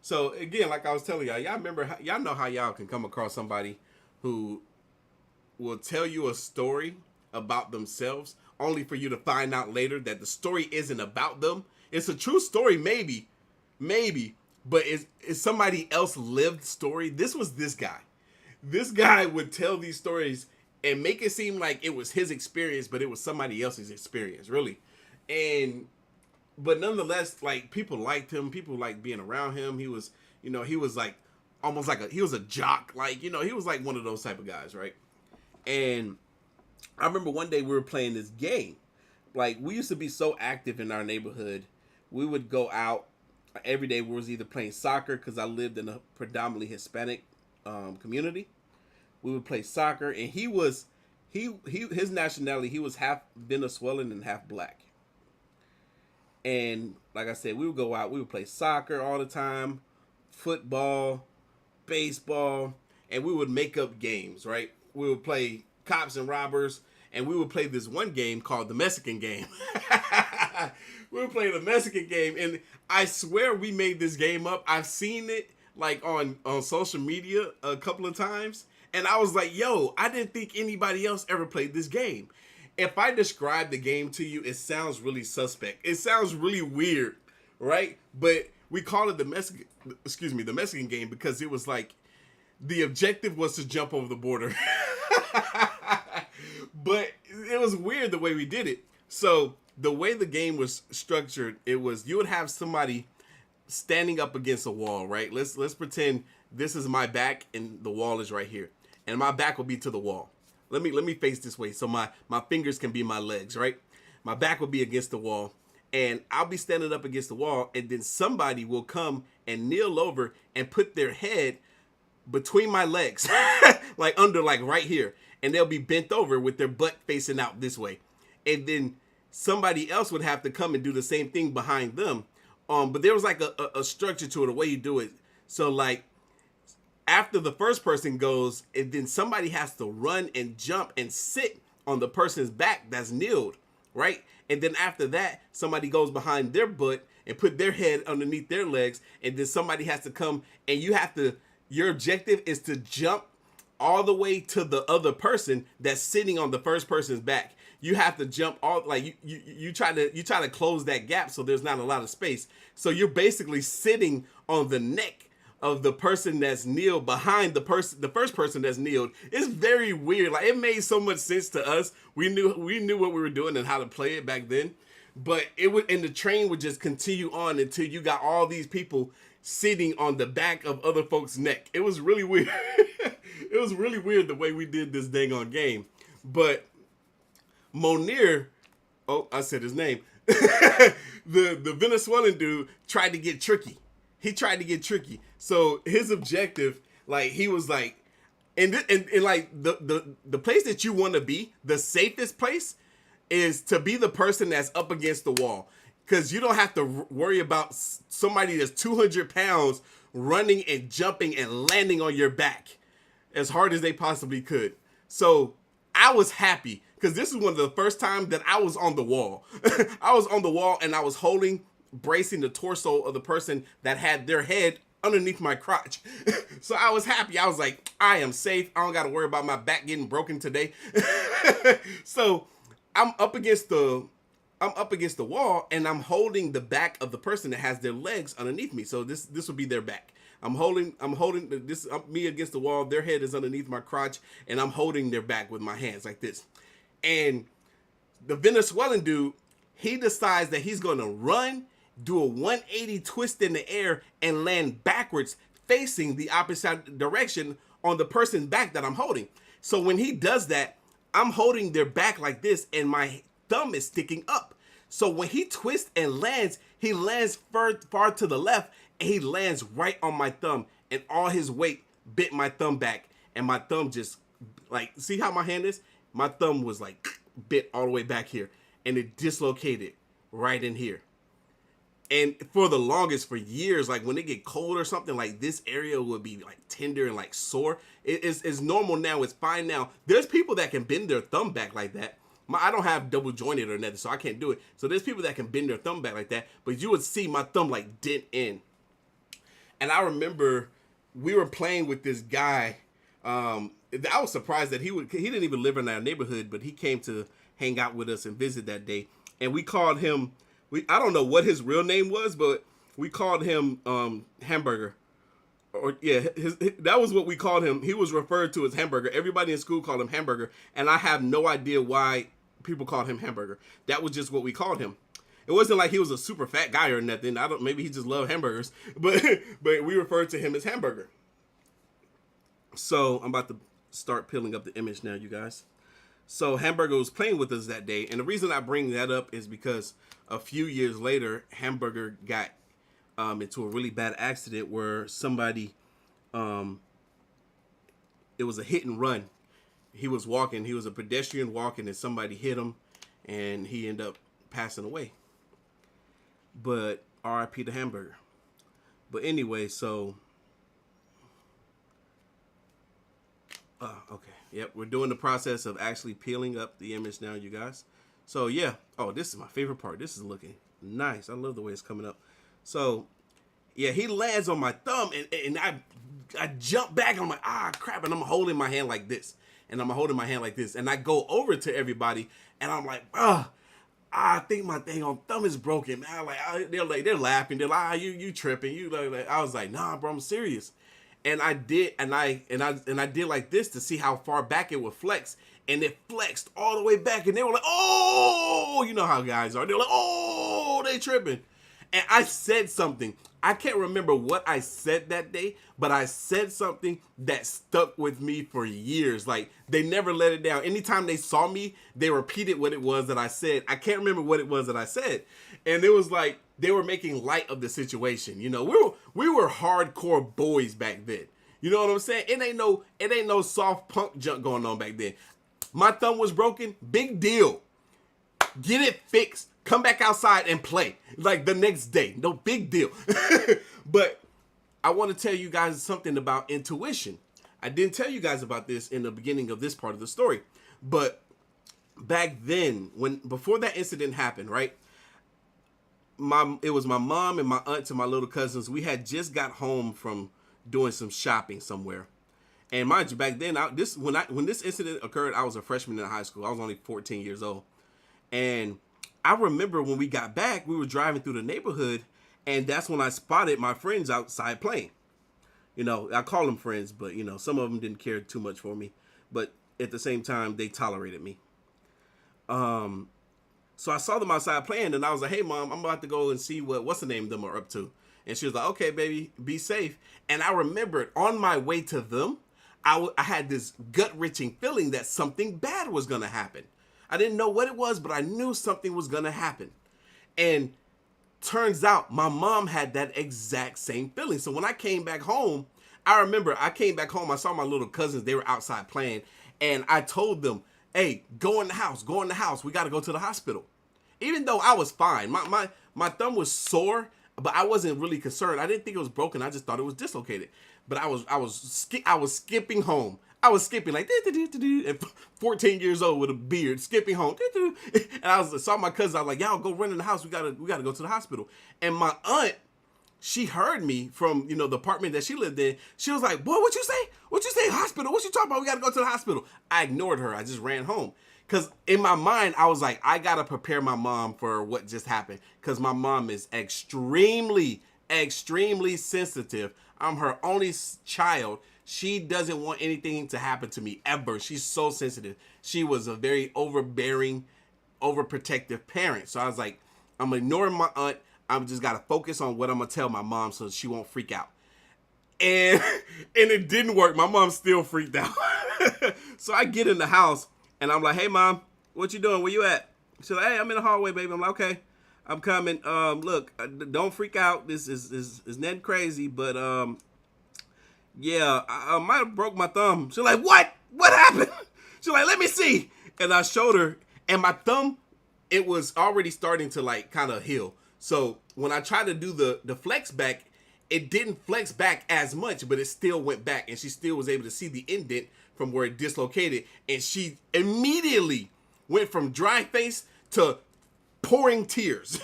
So again, like I was telling y'all, y'all know how y'all can come across somebody who will tell you a story about themselves only for you to find out later that the story isn't about them. It's a true story, maybe, but it's somebody else lived story. This was this guy. This guy would tell these stories and make it seem like it was his experience, but it was somebody else's experience, really. But nonetheless, like, people liked him. People liked being around him. He was like almost like he was a jock. Like, he was like one of those type of guys, right? And I remember one day we were playing this game. Like, we used to be so active in our neighborhood. We would go out every day. We was either playing soccer, because I lived in a predominantly Hispanic community. We would play soccer, and his nationality, he was half Venezuelan and half black. And like I said, we would go out, we would play soccer all the time, football, baseball, and we would make up games, right? We would play cops and robbers, and we would play this one game called the Mexican game. We would play the Mexican game, and I swear we made this game up. I've seen it like on social media a couple of times. And I was like, yo, I didn't think anybody else ever played this game. If I describe the game to you, it sounds really suspect. It sounds really weird, right? But we call it the Mexican game because it was like the objective was to jump over the border. But it was weird the way we did it. So the way the game was structured, it was you would have somebody standing up against a wall, right? Let's pretend this is my back and the wall is right here. And my back will be to the wall. Let me face this way so my fingers can be my legs, right? My back will be against the wall, and I'll be standing up against the wall, and then somebody will come and kneel over and put their head between my legs, like right here, and they'll be bent over with their butt facing out this way. And then somebody else would have to come and do the same thing behind them. But there was like a structure to it, a way you do it. So like, after the first person goes, and then somebody has to run and jump and sit on the person's back that's kneeled, right? And then after that, somebody goes behind their butt and put their head underneath their legs, and then somebody has to come, and your objective is to jump all the way to the other person that's sitting on the first person's back. You have to jump all, like, you try to close that gap so there's not a lot of space. So you're basically sitting on the neck of the person that's kneeled behind the first person that's kneeled. It's very weird. Like, it made so much sense to us. We knew what we were doing and how to play it back then. But the train would just continue on until you got all these people sitting on the back of other folks' neck. It was really weird. It was really weird the way we did this dang on game. But Monir, oh, I said his name. the Venezuelan dude tried to get tricky. He tried to get tricky. So his objective, like, he was like, and like the place that you want to be, the safest place, is to be the person that's up against the wall, because you don't have to worry about somebody that's 200 pounds running and jumping and landing on your back as hard as they possibly could. So I was happy because this is one of the first times that I was on the wall. I was on the wall and I was holding bracing the torso of the person that had their head underneath my crotch. So I was happy. I was like, I am safe. I don't got to worry about my back getting broken today. So I'm up against the wall, and I'm holding the back of the person that has their legs underneath me. So this would be their back. I'm holding this up, me against the wall. Their head is underneath my crotch, and I'm holding their back with my hands like this. And the Venezuelan dude, he decides that he's going to run, do a 180 twist in the air, and land backwards facing the opposite direction on the person's back that I'm holding. So when he does that, I'm holding their back like this, and my thumb is sticking up. So when he twists and lands, he lands far to the left, and he lands right on my thumb, and all his weight bit my thumb back, and my thumb just, like, see how my hand is? My thumb was like bit all the way back here, and it dislocated right in here. And for the longest, for years, like when it get cold or something, like this area would be like tender and like sore. It's normal now. It's fine now. There's people that can bend their thumb back like that. I don't have double jointed or nothing, so I can't do it. So there's people that can bend their thumb back like that, but you would see my thumb like dent in. And I remember we were playing with this guy. I was surprised that he didn't even live in our neighborhood, but he came to hang out with us and visit that day. And we called him, I don't know what his real name was, but we called him Hamburger. Or yeah, that was what we called him. He was referred to as Hamburger. Everybody in school called him Hamburger, and I have no idea why people called him Hamburger. That was just what we called him. It wasn't like he was a super fat guy or nothing. Maybe he just loved hamburgers, but we referred to him as Hamburger. So I'm about to start peeling up the image now, you guys. So Hamburger was playing with us that day, and the reason I bring that up is because a few years later, Hamburger got into a really bad accident where somebody, it was a hit and run. He was a pedestrian walking, and somebody hit him, and he ended up passing away. But R.I.P. to Hamburger. But anyway, so okay, yep, we're doing the process of actually peeling up the image now, you guys. So yeah, oh, this is my favorite part. This is looking nice. I love the way it's coming up. So yeah, he lands on my thumb, and I jump back, and I'm like, ah, crap, and I'm holding my hand like this, and I go over to everybody, and I'm like, I think my thing on thumb is broken. Man, they're laughing. They're like, you tripping? You like, I was like, nah, bro, I'm serious. And I did, and I did like this to see how far back it would flex, and it flexed all the way back, and they were like, oh, you know how guys are. They're like, oh, they tripping. And I said something. I can't remember what I said that day, but I said something that stuck with me for years. Like, they never let it down. Anytime they saw me, they repeated what it was that I said. I can't remember what it was that I said. And it was like they were making light of the situation. You know, we were hardcore boys back then. You know what I'm saying? It ain't no soft punk junk going on back then. My thumb was broken. Big deal. Get it fixed. Come back outside and play like the next day. No big deal. But I want to tell you guys something about intuition. I didn't tell you guys about this in the beginning of this part of the story, but back then, before that incident happened, right? It was my mom and my aunt and my little cousins. We had just got home from doing some shopping somewhere. And mind you, back then, when this incident occurred, I was a freshman in high school. I was only 14 years old. And I remember when we got back, we were driving through the neighborhood, and that's when I spotted my friends outside playing. You know, I call them friends, but, you know, some of them didn't care too much for me. But at the same time, they tolerated me. So I saw them outside playing, and I was like, hey, Mom, I'm about to go and see what's the name of them are up to. And she was like, okay, baby, be safe. And I remembered on my way to them, I had this gut-wrenching feeling that something bad was going to happen. I didn't know what it was, but I knew something was going to happen. And turns out my mom had that exact same feeling. So when I came back home, I remember I came back home. I saw my little cousins. They were outside playing. And I told them, hey, go in the house. We got to go to the hospital. Even though I was fine. My thumb was sore, but I wasn't really concerned. I didn't think it was broken. I just thought it was dislocated. But I was skipping home. I was skipping like, and 14 years old with a beard, skipping home. And I saw my cousin. I was like, y'all go run in the house. We gotta go to the hospital. And my aunt, she heard me from, the apartment that she lived in. She was like, boy, what you say? What you say? Hospital? What you talking about? We gotta go to the hospital. I ignored her. I just ran home. Because in my mind, I was like, I gotta prepare my mom for what just happened. Because my mom is extremely, extremely sensitive. I'm her only child. She doesn't want anything to happen to me ever. She's so sensitive. She was a very overbearing, overprotective parent. So I was like, I'm ignoring my aunt. I'm just got to focus on what I'm going to tell my mom so she won't freak out. And it didn't work. My mom still freaked out. So I get in the house and I'm like, hey, Mom, what you doing? Where you at? She's like, hey, I'm in the hallway, baby. I'm like, okay, I'm coming. Look, don't freak out. This is nothing crazy, but yeah, I might have broke my thumb. She's like, what? What happened? She's like, let me see. And I showed her, and my thumb, it was already starting to like kind of heal. So when I tried to do the flex back, it didn't flex back as much, but it still went back, and she still was able to see the indent from where it dislocated. And she immediately went from dry face to pouring tears.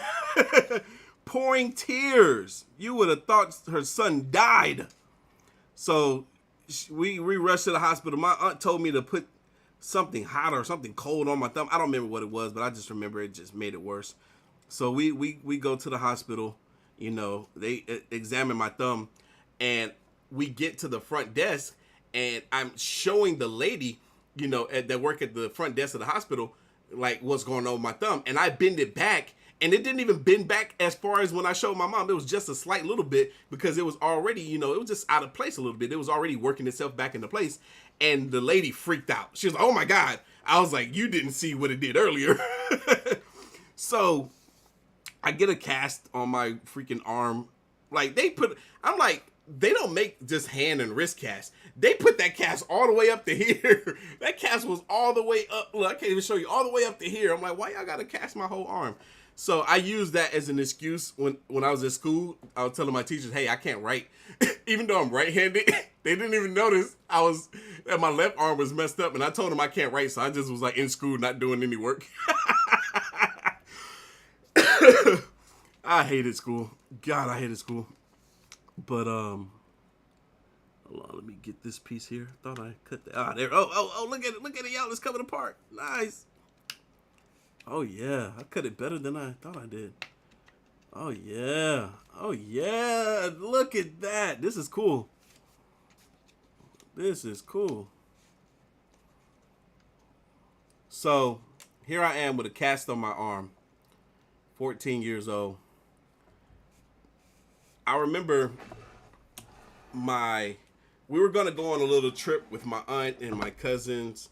Pouring tears. You would have thought her son died. So we rushed to the hospital. My aunt told me to put something hot or something cold on my thumb. I don't remember what it was, but I just remember it just made it worse. So we go to the hospital. They examine my thumb, and we get to the front desk, and I'm showing the lady, that work at the front desk of the hospital, like what's going on with my thumb. And I bend it back, and it didn't even bend back as far as when I showed my mom. It was just a slight little bit because it was already, it was just out of place a little bit. It was already working itself back into place. And the lady freaked out. She was like, oh my God. I was like, you didn't see what it did earlier. So I get a cast on my freaking arm. Like I'm like, they don't make just hand and wrist casts. They put that cast all the way up to here. That cast was all the way up. Look, I can't even show you, all the way up to here. I'm like, why y'all gotta cast my whole arm? So I used that as an excuse when I was at school. I was telling my teachers, hey, I can't write. Even though I'm right-handed, they didn't even notice that my left arm was messed up. And I told them I can't write, so I just was like in school not doing any work. I hated school. God, I hated school. But hold on, let me get this piece here. Thought I cut that. There. Oh, look at it, y'all. It's coming apart. Nice. Oh yeah, I cut it better than I thought I did. Oh yeah. Look at that. This is cool. So here I am with a cast on my arm. 14 years old. I remember we were going to go on a little trip with my aunt and my cousins,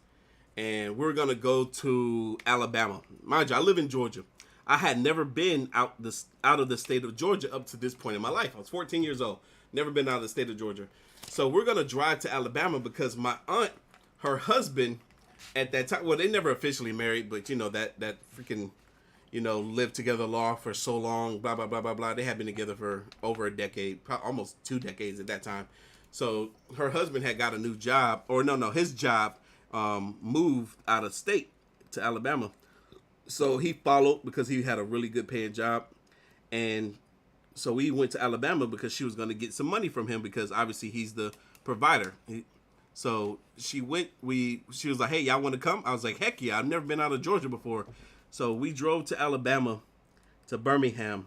and we were going to go to Alabama. Mind you, I live in Georgia. I had never been out of the state of Georgia up to this point in my life. I was 14 years old. Never been out of the state of Georgia. So we're going to drive to Alabama because my aunt, her husband at that time, well, they never officially married, but that freaking, lived together law for so long, blah, blah, blah, blah, blah. They had been together for over a decade, almost 2 decades at that time. So her husband had got a new job, his job moved out of state to Alabama. So he followed because he had a really good paying job. And so we went to Alabama because she was going to get some money from him because obviously he's the provider. So she went, she was like, hey, y'all want to come? I was like, heck yeah, I've never been out of Georgia before. So we drove to Alabama, to Birmingham.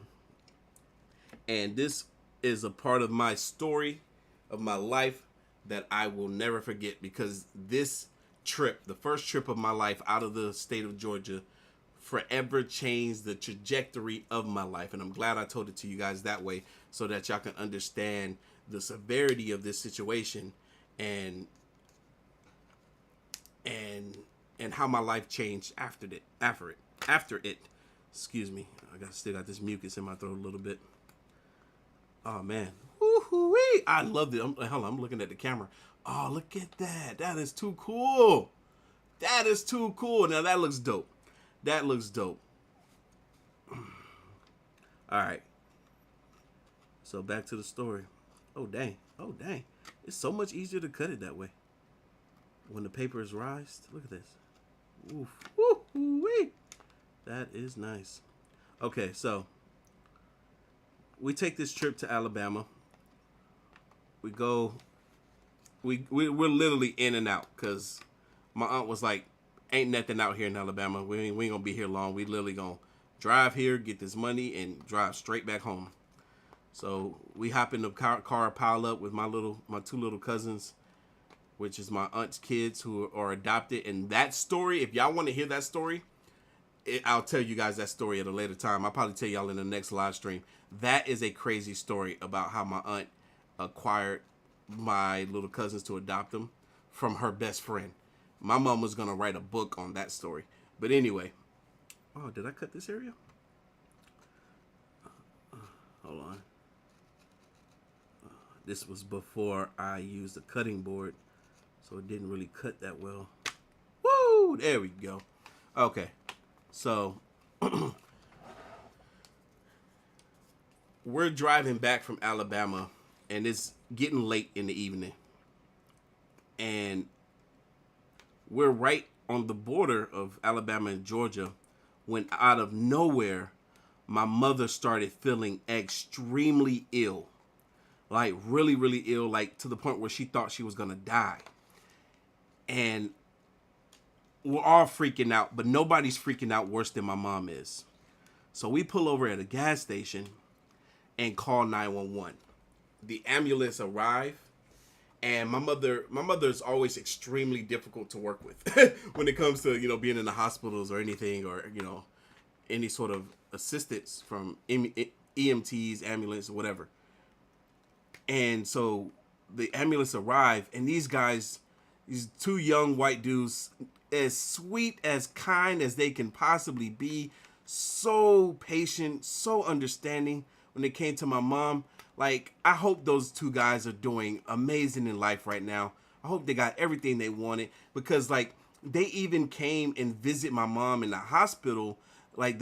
And this is a part of my story of my life that I will never forget because this trip, the first trip of my life out of the state of Georgia, forever changed the trajectory of my life. And I'm glad I told it to you guys that way so that y'all can understand the severity of this situation and how my life changed after it. Excuse me. Still got this mucus in my throat a little bit. Oh man. Woo-hoo-wee. I loved it. Hold on, I'm looking at the camera. Oh, look at that. That is too cool. Now that looks dope. All right. So back to the story. Oh, dang. It's so much easier to cut it that way. when the paper is rised. Look at this. Oof. Woo-wee. That is nice. Okay, so we take this trip to Alabama. We go. We're literally in and out because my aunt was like, "Ain't nothing out here in Alabama. We ain't gonna be here long. We literally gonna drive here, get this money, and drive straight back home." So we hop in the car, pile up with my two little cousins, which is my aunt's kids who are adopted. And that story, if y'all want to hear that story, I'll tell you guys that story at a later time. I'll probably tell y'all in the next live stream. That is a crazy story about how my aunt acquired my little cousins to adopt them from her best friend. My mom was going to write a book on that story. But anyway. Oh, did I cut this area? Hold on. This was before I used a cutting board, so it didn't really cut that well. Woo! There we go. Okay. So, we're driving back from Alabama, and it's getting late in the evening. And we're right on the border of Alabama and Georgia when out of nowhere, my mother started feeling extremely ill. Like really, really ill, like to the point where she thought she was going to die. And we're all freaking out, but nobody's freaking out worse than my mom is. So we pull over at a gas station and call 911. The ambulance arrive, and my mother's always extremely difficult to work with when it comes to, being in the hospitals or anything, or, any sort of assistance from EMTs, ambulance, or whatever. And so the ambulance arrived, and these guys, these two young white dudes, as sweet, as kind as they can possibly be, so patient, so understanding when it came to my mom. Like, I hope those two guys are doing amazing in life right now. I hope they got everything they wanted, because, like, they even came and visit my mom in the hospital, like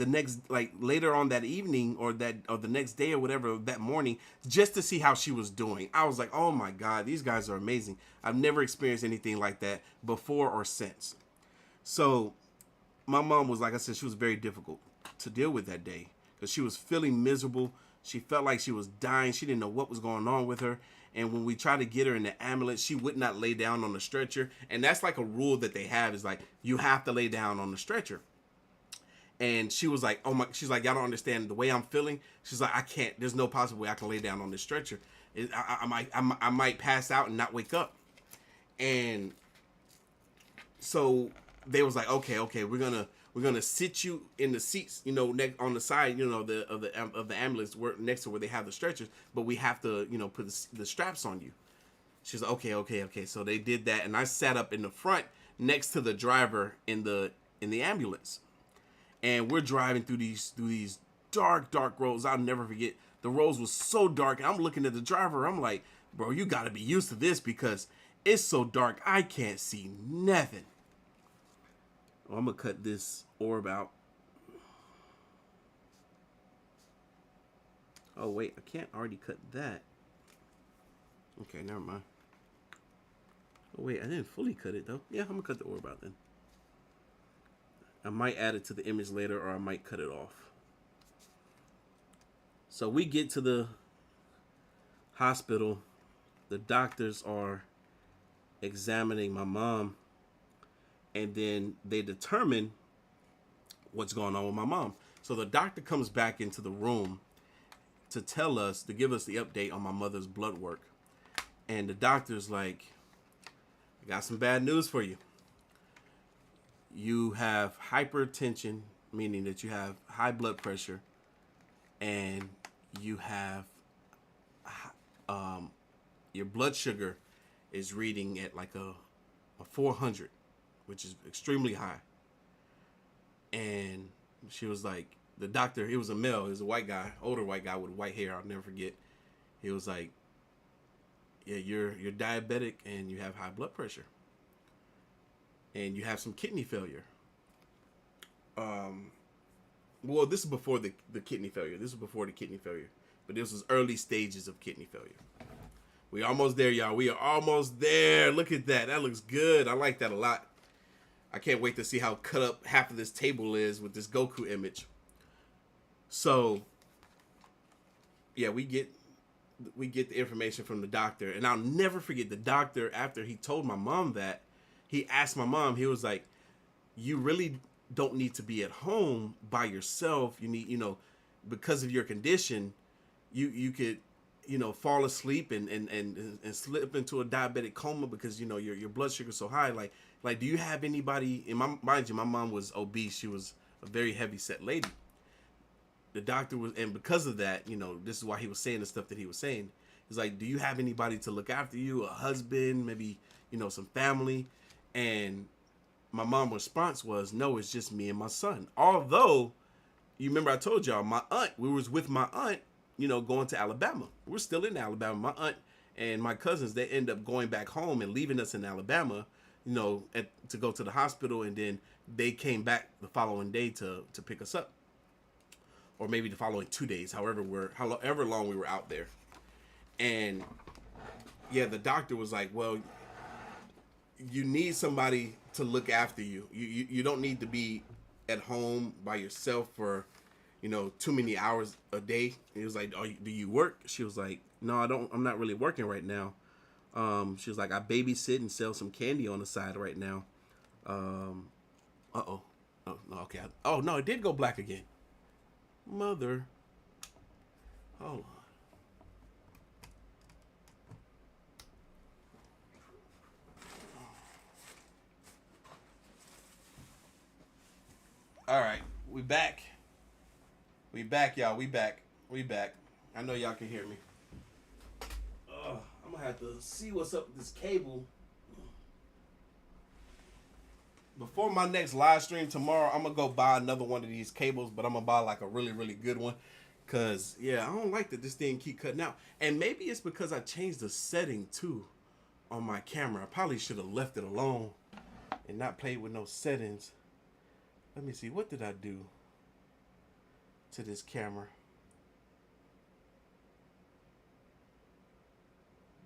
later on that evening or the next day or whatever, that morning, just to see how she was doing. I was like, oh my God, these guys are amazing. I've never experienced anything like that before or since. So my mom was, like I said, she was very difficult to deal with that day because she was feeling miserable. She felt like she was dying. She didn't know what was going on with her. And when we tried to get her in the ambulance, she would not lay down on the stretcher. And that's like a rule that they have, is like, you have to lay down on the stretcher. And she was like, she's like, y'all don't understand the way I'm feeling. She's like, I can't, there's no possible way I can lay down on this stretcher. I might pass out and not wake up. And so they was like, okay, we're gonna sit you in the seats, on the side, of the ambulance, next to where they have the stretchers, but we have to, put the straps on you. She's like, okay. So they did that, and I sat up in the front next to the driver in the ambulance. And we're driving through these dark roads. I'll never forget. The roads was so dark. And I'm looking at the driver. I'm like, bro, you got to be used to this because it's so dark. I can't see nothing. Well, I'm going to cut this orb out. Oh, wait. I can't already cut that. Okay, never mind. Oh, wait. I didn't fully cut it, though. Yeah, I'm going to cut the orb out then. I might add it to the image later, or I might cut it off. So we get to the hospital. The doctors are examining my mom, and then they determine what's going on with my mom. So the doctor comes back into the room to give us the update on my mother's blood work. And the doctor's like, I got some bad news for you. You have hypertension, meaning that you have high blood pressure, and you have your blood sugar is reading at like a 400, which is extremely high. And she was like, the doctor, he was a male, he was a white guy, older white guy with white hair, I'll never forget. He was like, yeah, you're diabetic and you have high blood pressure. And you have some kidney failure. Well, this is before the kidney failure. This is before the kidney failure. But this was early stages of kidney failure. We almost there, y'all. We are almost there. Look at that. That looks good. I like that a lot. I can't wait to see how cut up half of this table is with this Goku image. So, yeah, we get the information from the doctor. And I'll never forget the doctor, after he told my mom that, he asked my mom, he was like, you really don't need to be at home by yourself. You need, because of your condition, you could, fall asleep and slip into a diabetic coma because, your blood sugar is so high. Like, do you have anybody, mind you, my mom was obese. She was a very heavy set lady. The doctor was, and because of that, this is why he was saying the stuff that he was saying. He's like, do you have anybody to look after you? A husband, maybe, some family? And my mom's response was, no, it's just me and my son. Although, you remember I told y'all, my aunt, we was with my aunt, going to Alabama. We're still in Alabama. My aunt and my cousins, they end up going back home and leaving us in Alabama, to go to the hospital. And then they came back the following day to pick us up. Or maybe the following 2 days, however long we were out there. And yeah, the doctor was like, well, you need somebody to look after you. You don't need to be at home by yourself for, too many hours a day. He was like, do you work? She was like, no, I don't. I'm not really working right now. She was like, I babysit and sell some candy on the side right now. Oh, no, okay. Oh, no, it did go black again. Mother. Hold on. All right, we back. We back, y'all. We back. I know y'all can hear me. I'm gonna have to see what's up with this cable. Before my next live stream tomorrow, I'm gonna go buy another one of these cables, but I'm gonna buy like a really, really good one. Cause yeah, I don't like that this thing keep cutting out. And maybe it's because I changed the setting too on my camera. I probably should have left it alone and not played with no settings. Let me see, what did I do to this camera?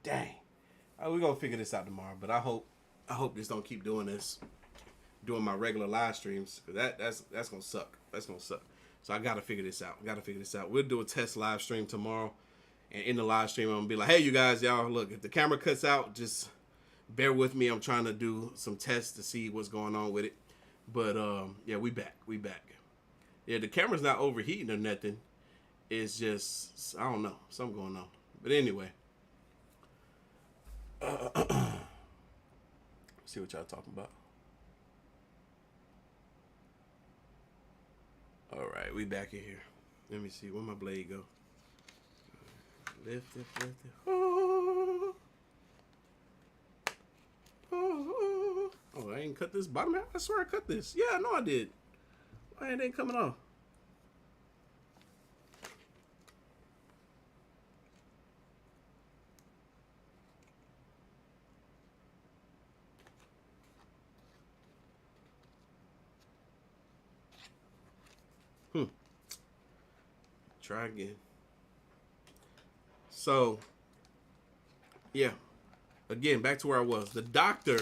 Dang. We're gonna figure this out tomorrow, but I hope this don't keep doing this. Doing my regular live streams, because that's gonna suck. So I gotta figure this out. We'll do a test live stream tomorrow, and in the live stream I'm gonna be like, hey, you guys, y'all, look, if the camera cuts out, just bear with me. I'm trying to do some tests to see what's going on with it. But yeah, we back. Yeah, the camera's not overheating or nothing. It's just, I don't know, something going on. But anyway, see what y'all talking about. All right, we back in here. Let me see, where my blade go? Lift it. Oh, I ain't cut this bottom half. I swear I cut this. Yeah, I know I did. Why it ain't coming off? Try again. So, yeah. Again, back to where I was. The doctor,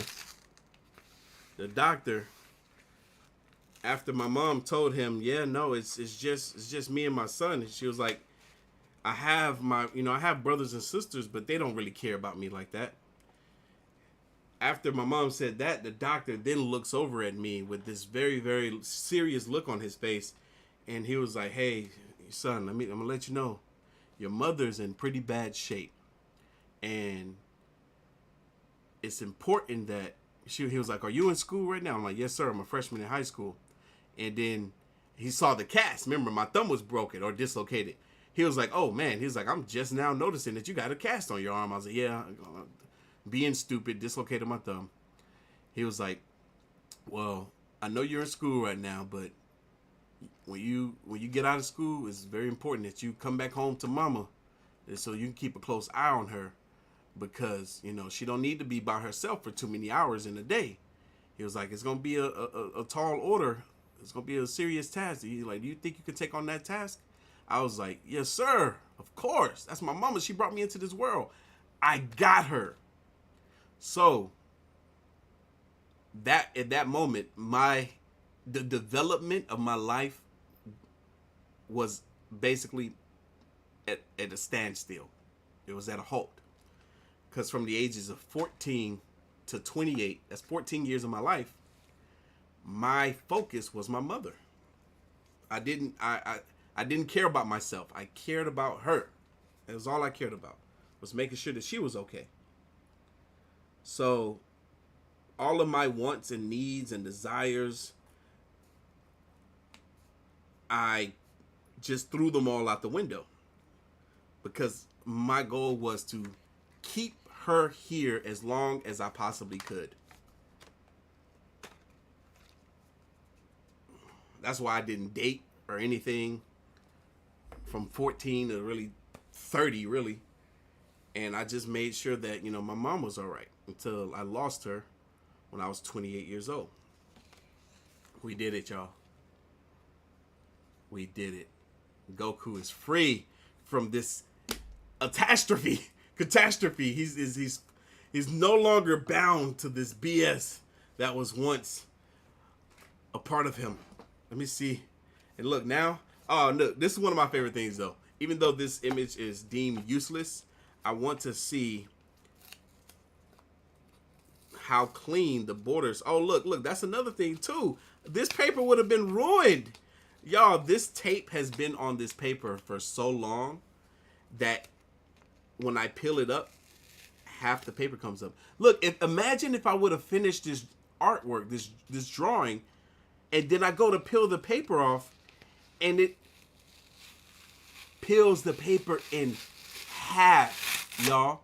after my mom told him, yeah, no, it's just me and my son. And she was like, I have brothers and sisters, but they don't really care about me like that. After my mom said that, the doctor then looks over at me with this very, very serious look on his face. And he was like, hey, son, I'm gonna let you know, your mother's in pretty bad shape, and it's important that he was like, are you in school right now? I'm like, yes, sir, I'm a freshman in high school. And then he saw the cast. Remember, my thumb was broken or dislocated. He was like, oh man, he's like, I'm just now noticing that you got a cast on your arm. I was like, yeah, being stupid, dislocated my thumb. He was like, well, I know you're in school right now, but when you get out of school, it's very important that you come back home to mama, and so you can keep a close eye on her, because she don't need to be by herself for too many hours in a day. He was like, it's gonna be a tall order. It's gonna be a serious task. He's like, do you think you can take on that task? I was like, yes, sir. Of course. That's my mama. She brought me into this world. I got her. So that at that moment, the development of my life was basically at a standstill. It was at a halt. Because from the ages of 14 to 28, that's 14 years of my life, my focus was my mother. I didn't care about myself. I cared about her. That was all I cared about, was making sure that she was okay. So all of my wants and needs and desires, I just threw them all out the window, because my goal was to keep her here as long as I possibly could. That's why I didn't date or anything from 14 to really 30, really. And I just made sure that, my mom was all right until I lost her when I was 28 years old. We did it, y'all. We did it. Goku is free from this catastrophe. He's no longer bound to this BS that was once a part of him. Let me see. And look now. Oh, look. This is one of my favorite things, though. Even though this image is deemed useless, I want to see how clean the borders. Oh, look. That's another thing, too. This paper would have been ruined. Y'all, this tape has been on this paper for so long that when I peel it up, half the paper comes up. Look, imagine if I would have finished this artwork, this drawing, and then I go to peel the paper off, and it peels the paper in half, y'all.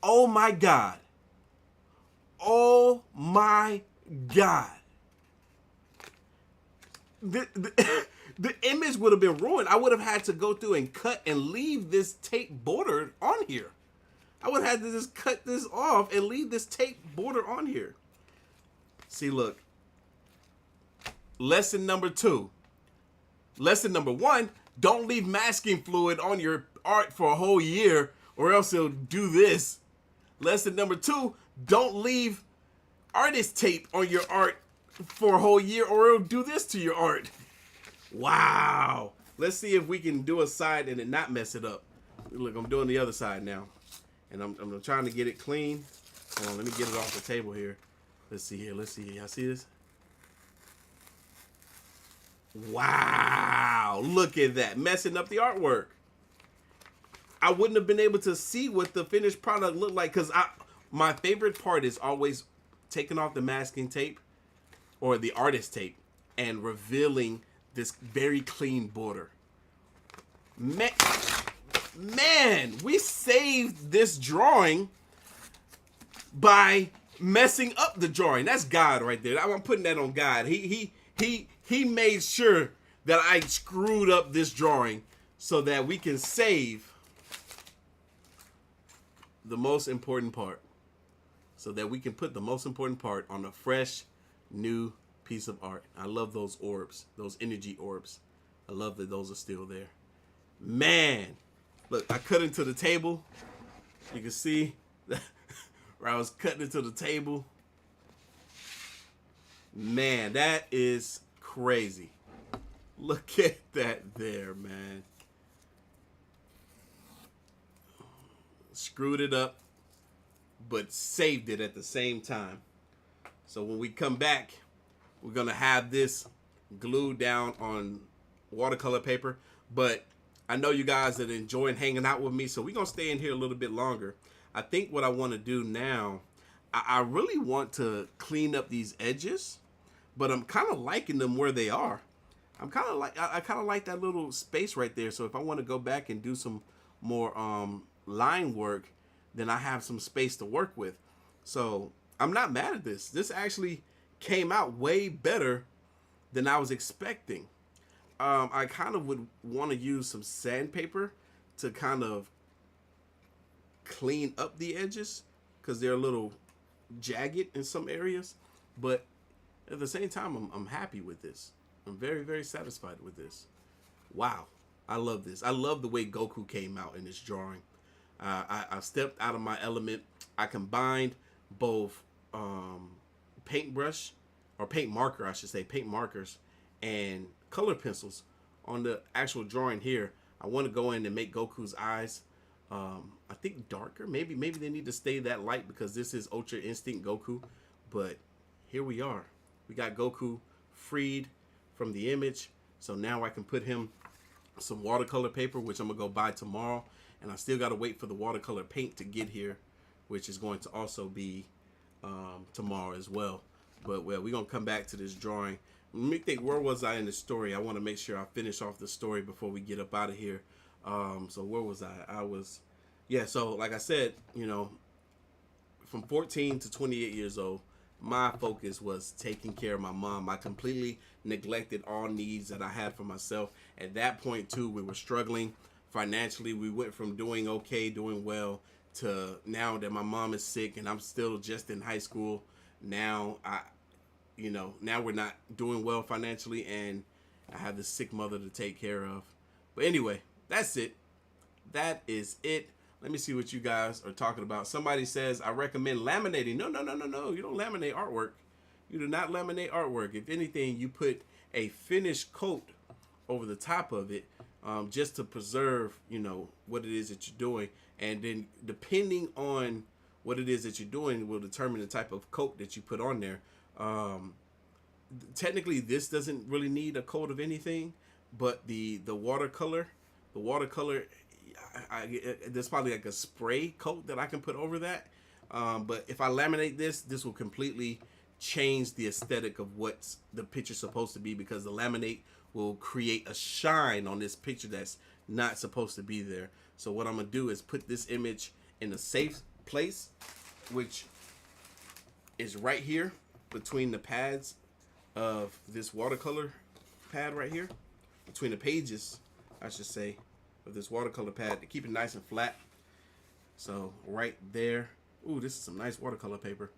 Oh my God. Oh my God. The image would have been ruined. I would have had to go through and cut and leave this tape border on here. I would have had to just cut this off and leave this tape border on here. See, look. Lesson number 2. Lesson number 1, don't leave masking fluid on your art for a whole year or else it'll do this. Lesson number 2, don't leave artist tape on your art for a whole year or it'll do this to your art. Wow. Let's see if we can do a side and then not mess it up. Look, I'm doing the other side now. And I'm trying to get it clean. Hold on, let me get it off the table here. Let's see here. Y'all see this? Wow. Look at that. Messing up the artwork. I wouldn't have been able to see what the finished product looked like, because my favorite part is always taking off the masking tape or the artist tape and revealing this very clean border. Man, we saved this drawing by messing up the drawing. That's God right there. I'm putting that on God. He made sure that I screwed up this drawing so that we can save the most important part. So that we can put the most important part on a fresh, new piece of art. I love those orbs, those energy orbs. I love that those are still there. Man, look, I cut into the table. You can see where I was cutting into the table. Man, that is crazy. Look at that there, man. Screwed it up, but saved it at the same time. So when we come back, we're going to have this glued down on watercolor paper. But I know you guys are enjoying hanging out with me, so we're going to stay in here a little bit longer. I think what I want to do now, I really want to clean up these edges, but I'm kind of liking them where they are. I kind of like that little space right there. So if I want to go back and do some more line work, then I have some space to work with. So I'm not mad at this. This actually came out way better than I was expecting. I kind of would want to use some sandpaper to kind of clean up the edges because they're a little jagged in some areas. But at the same time, I'm happy with this. I'm very, very satisfied with this. Wow. I love this. I love the way Goku came out in this drawing. I stepped out of my element. I combined both paintbrush or paint marker, I should say, paint markers and color pencils on the actual drawing here. I want to go in and make Goku's eyes, I think darker. Maybe they need to stay that light because this is Ultra Instinct Goku. But here we are. We got Goku freed from the image. So now I can put him some watercolor paper, which I'm gonna go buy tomorrow. And I still gotta wait for the watercolor paint to get here, which is going to also be tomorrow as well. But well, we're gonna come back to this drawing. Let me think, where was I in the story? I want to make sure I finish off the story before we get up out of here. So where was I? Yeah, so like I said, you know, from 14 to 28 years old, my focus was taking care of my mom. I completely neglected all needs that I had for myself. At that point too, we were struggling financially. We went from doing okay, doing well, to now that my mom is sick and I'm still just in high school. Now now we're not doing well financially and I have this sick mother to take care of. But anyway, that's it. That is it. Let me see what you guys are talking about. Somebody says, I recommend laminating. No. You don't laminate artwork. You do not laminate artwork. If anything, you put a finished coat over the top of it, just to preserve, what it is that you're doing. And then depending on what it is that you're doing will determine the type of coat that you put on there. Technically, this doesn't really need a coat of anything, but the watercolor, there's probably like a spray coat that I can put over that. But if I laminate this will completely change the aesthetic of what the picture's supposed to be, because the laminate will create a shine on this picture that's not supposed to be there. So what I'm gonna do is put this image in a safe place, which is right here between the pads of this watercolor pad right here, between the pages, I should say, of this watercolor pad, to keep it nice and flat. So right there. Ooh, this is some nice watercolor paper.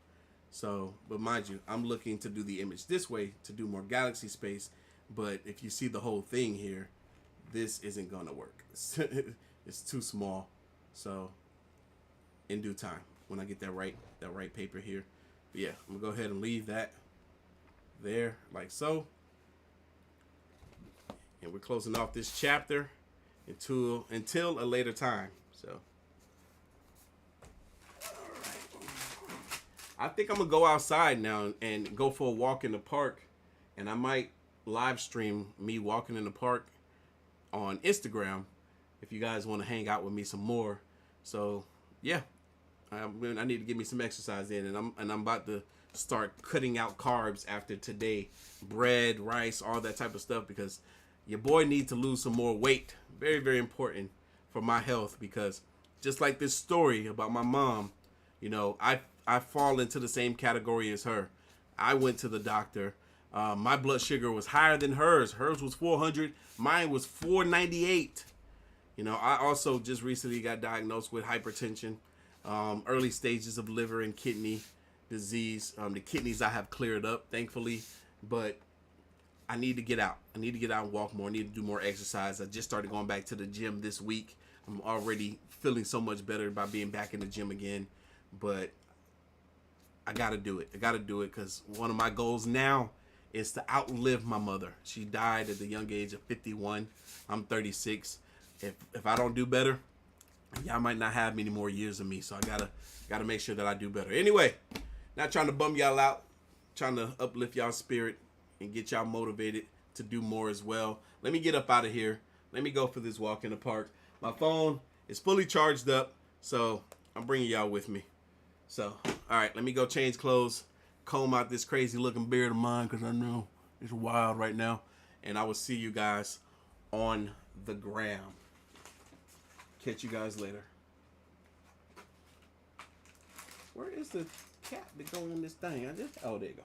So, but mind you, I'm looking to do the image this way to do more galaxy space. But if you see the whole thing here, this isn't gonna work. It's too small. So in due time, when I get that right paper here. But yeah, I'm gonna go ahead and leave that there like so. And we're closing off this chapter until a later time. So I think I'm gonna go outside now and go for a walk in the park, and I might live stream me walking in the park on Instagram if you guys want to hang out with me some more. So yeah, I need to get me some exercise in, and I'm about to start cutting out carbs after today, bread, rice, all that type of stuff, because your boy needs to lose some more weight. Very, very important for my health, because just like this story about my mom, I fall into the same category as her. I went to the doctor. My blood sugar was higher than hers. Hers was 400. Mine was 498. I also just recently got diagnosed with hypertension, early stages of liver and kidney disease. The kidneys I have cleared up, thankfully, but I need to get out. I need to get out and walk more. I need to do more exercise. I just started going back to the gym this week. I'm already feeling so much better by being back in the gym again, but I got to do it. I got to do it because one of my goals now is to outlive my mother. She died at the young age of 51. I'm 36. If I don't do better, y'all might not have many more years of me. So I gotta make sure that I do better. Anyway, not trying to bum y'all out, trying to uplift y'all's spirit and get y'all motivated to do more as well. Let me get up out of here. Let me go for this walk in the park. My phone is fully charged up, so I'm bringing y'all with me. So, all right, let me go change clothes, comb out this crazy looking beard of mine, because I know it's wild right now. And I will see you guys on the gram. Catch you guys later. Where is the cap that go on this thing? Oh, there you go.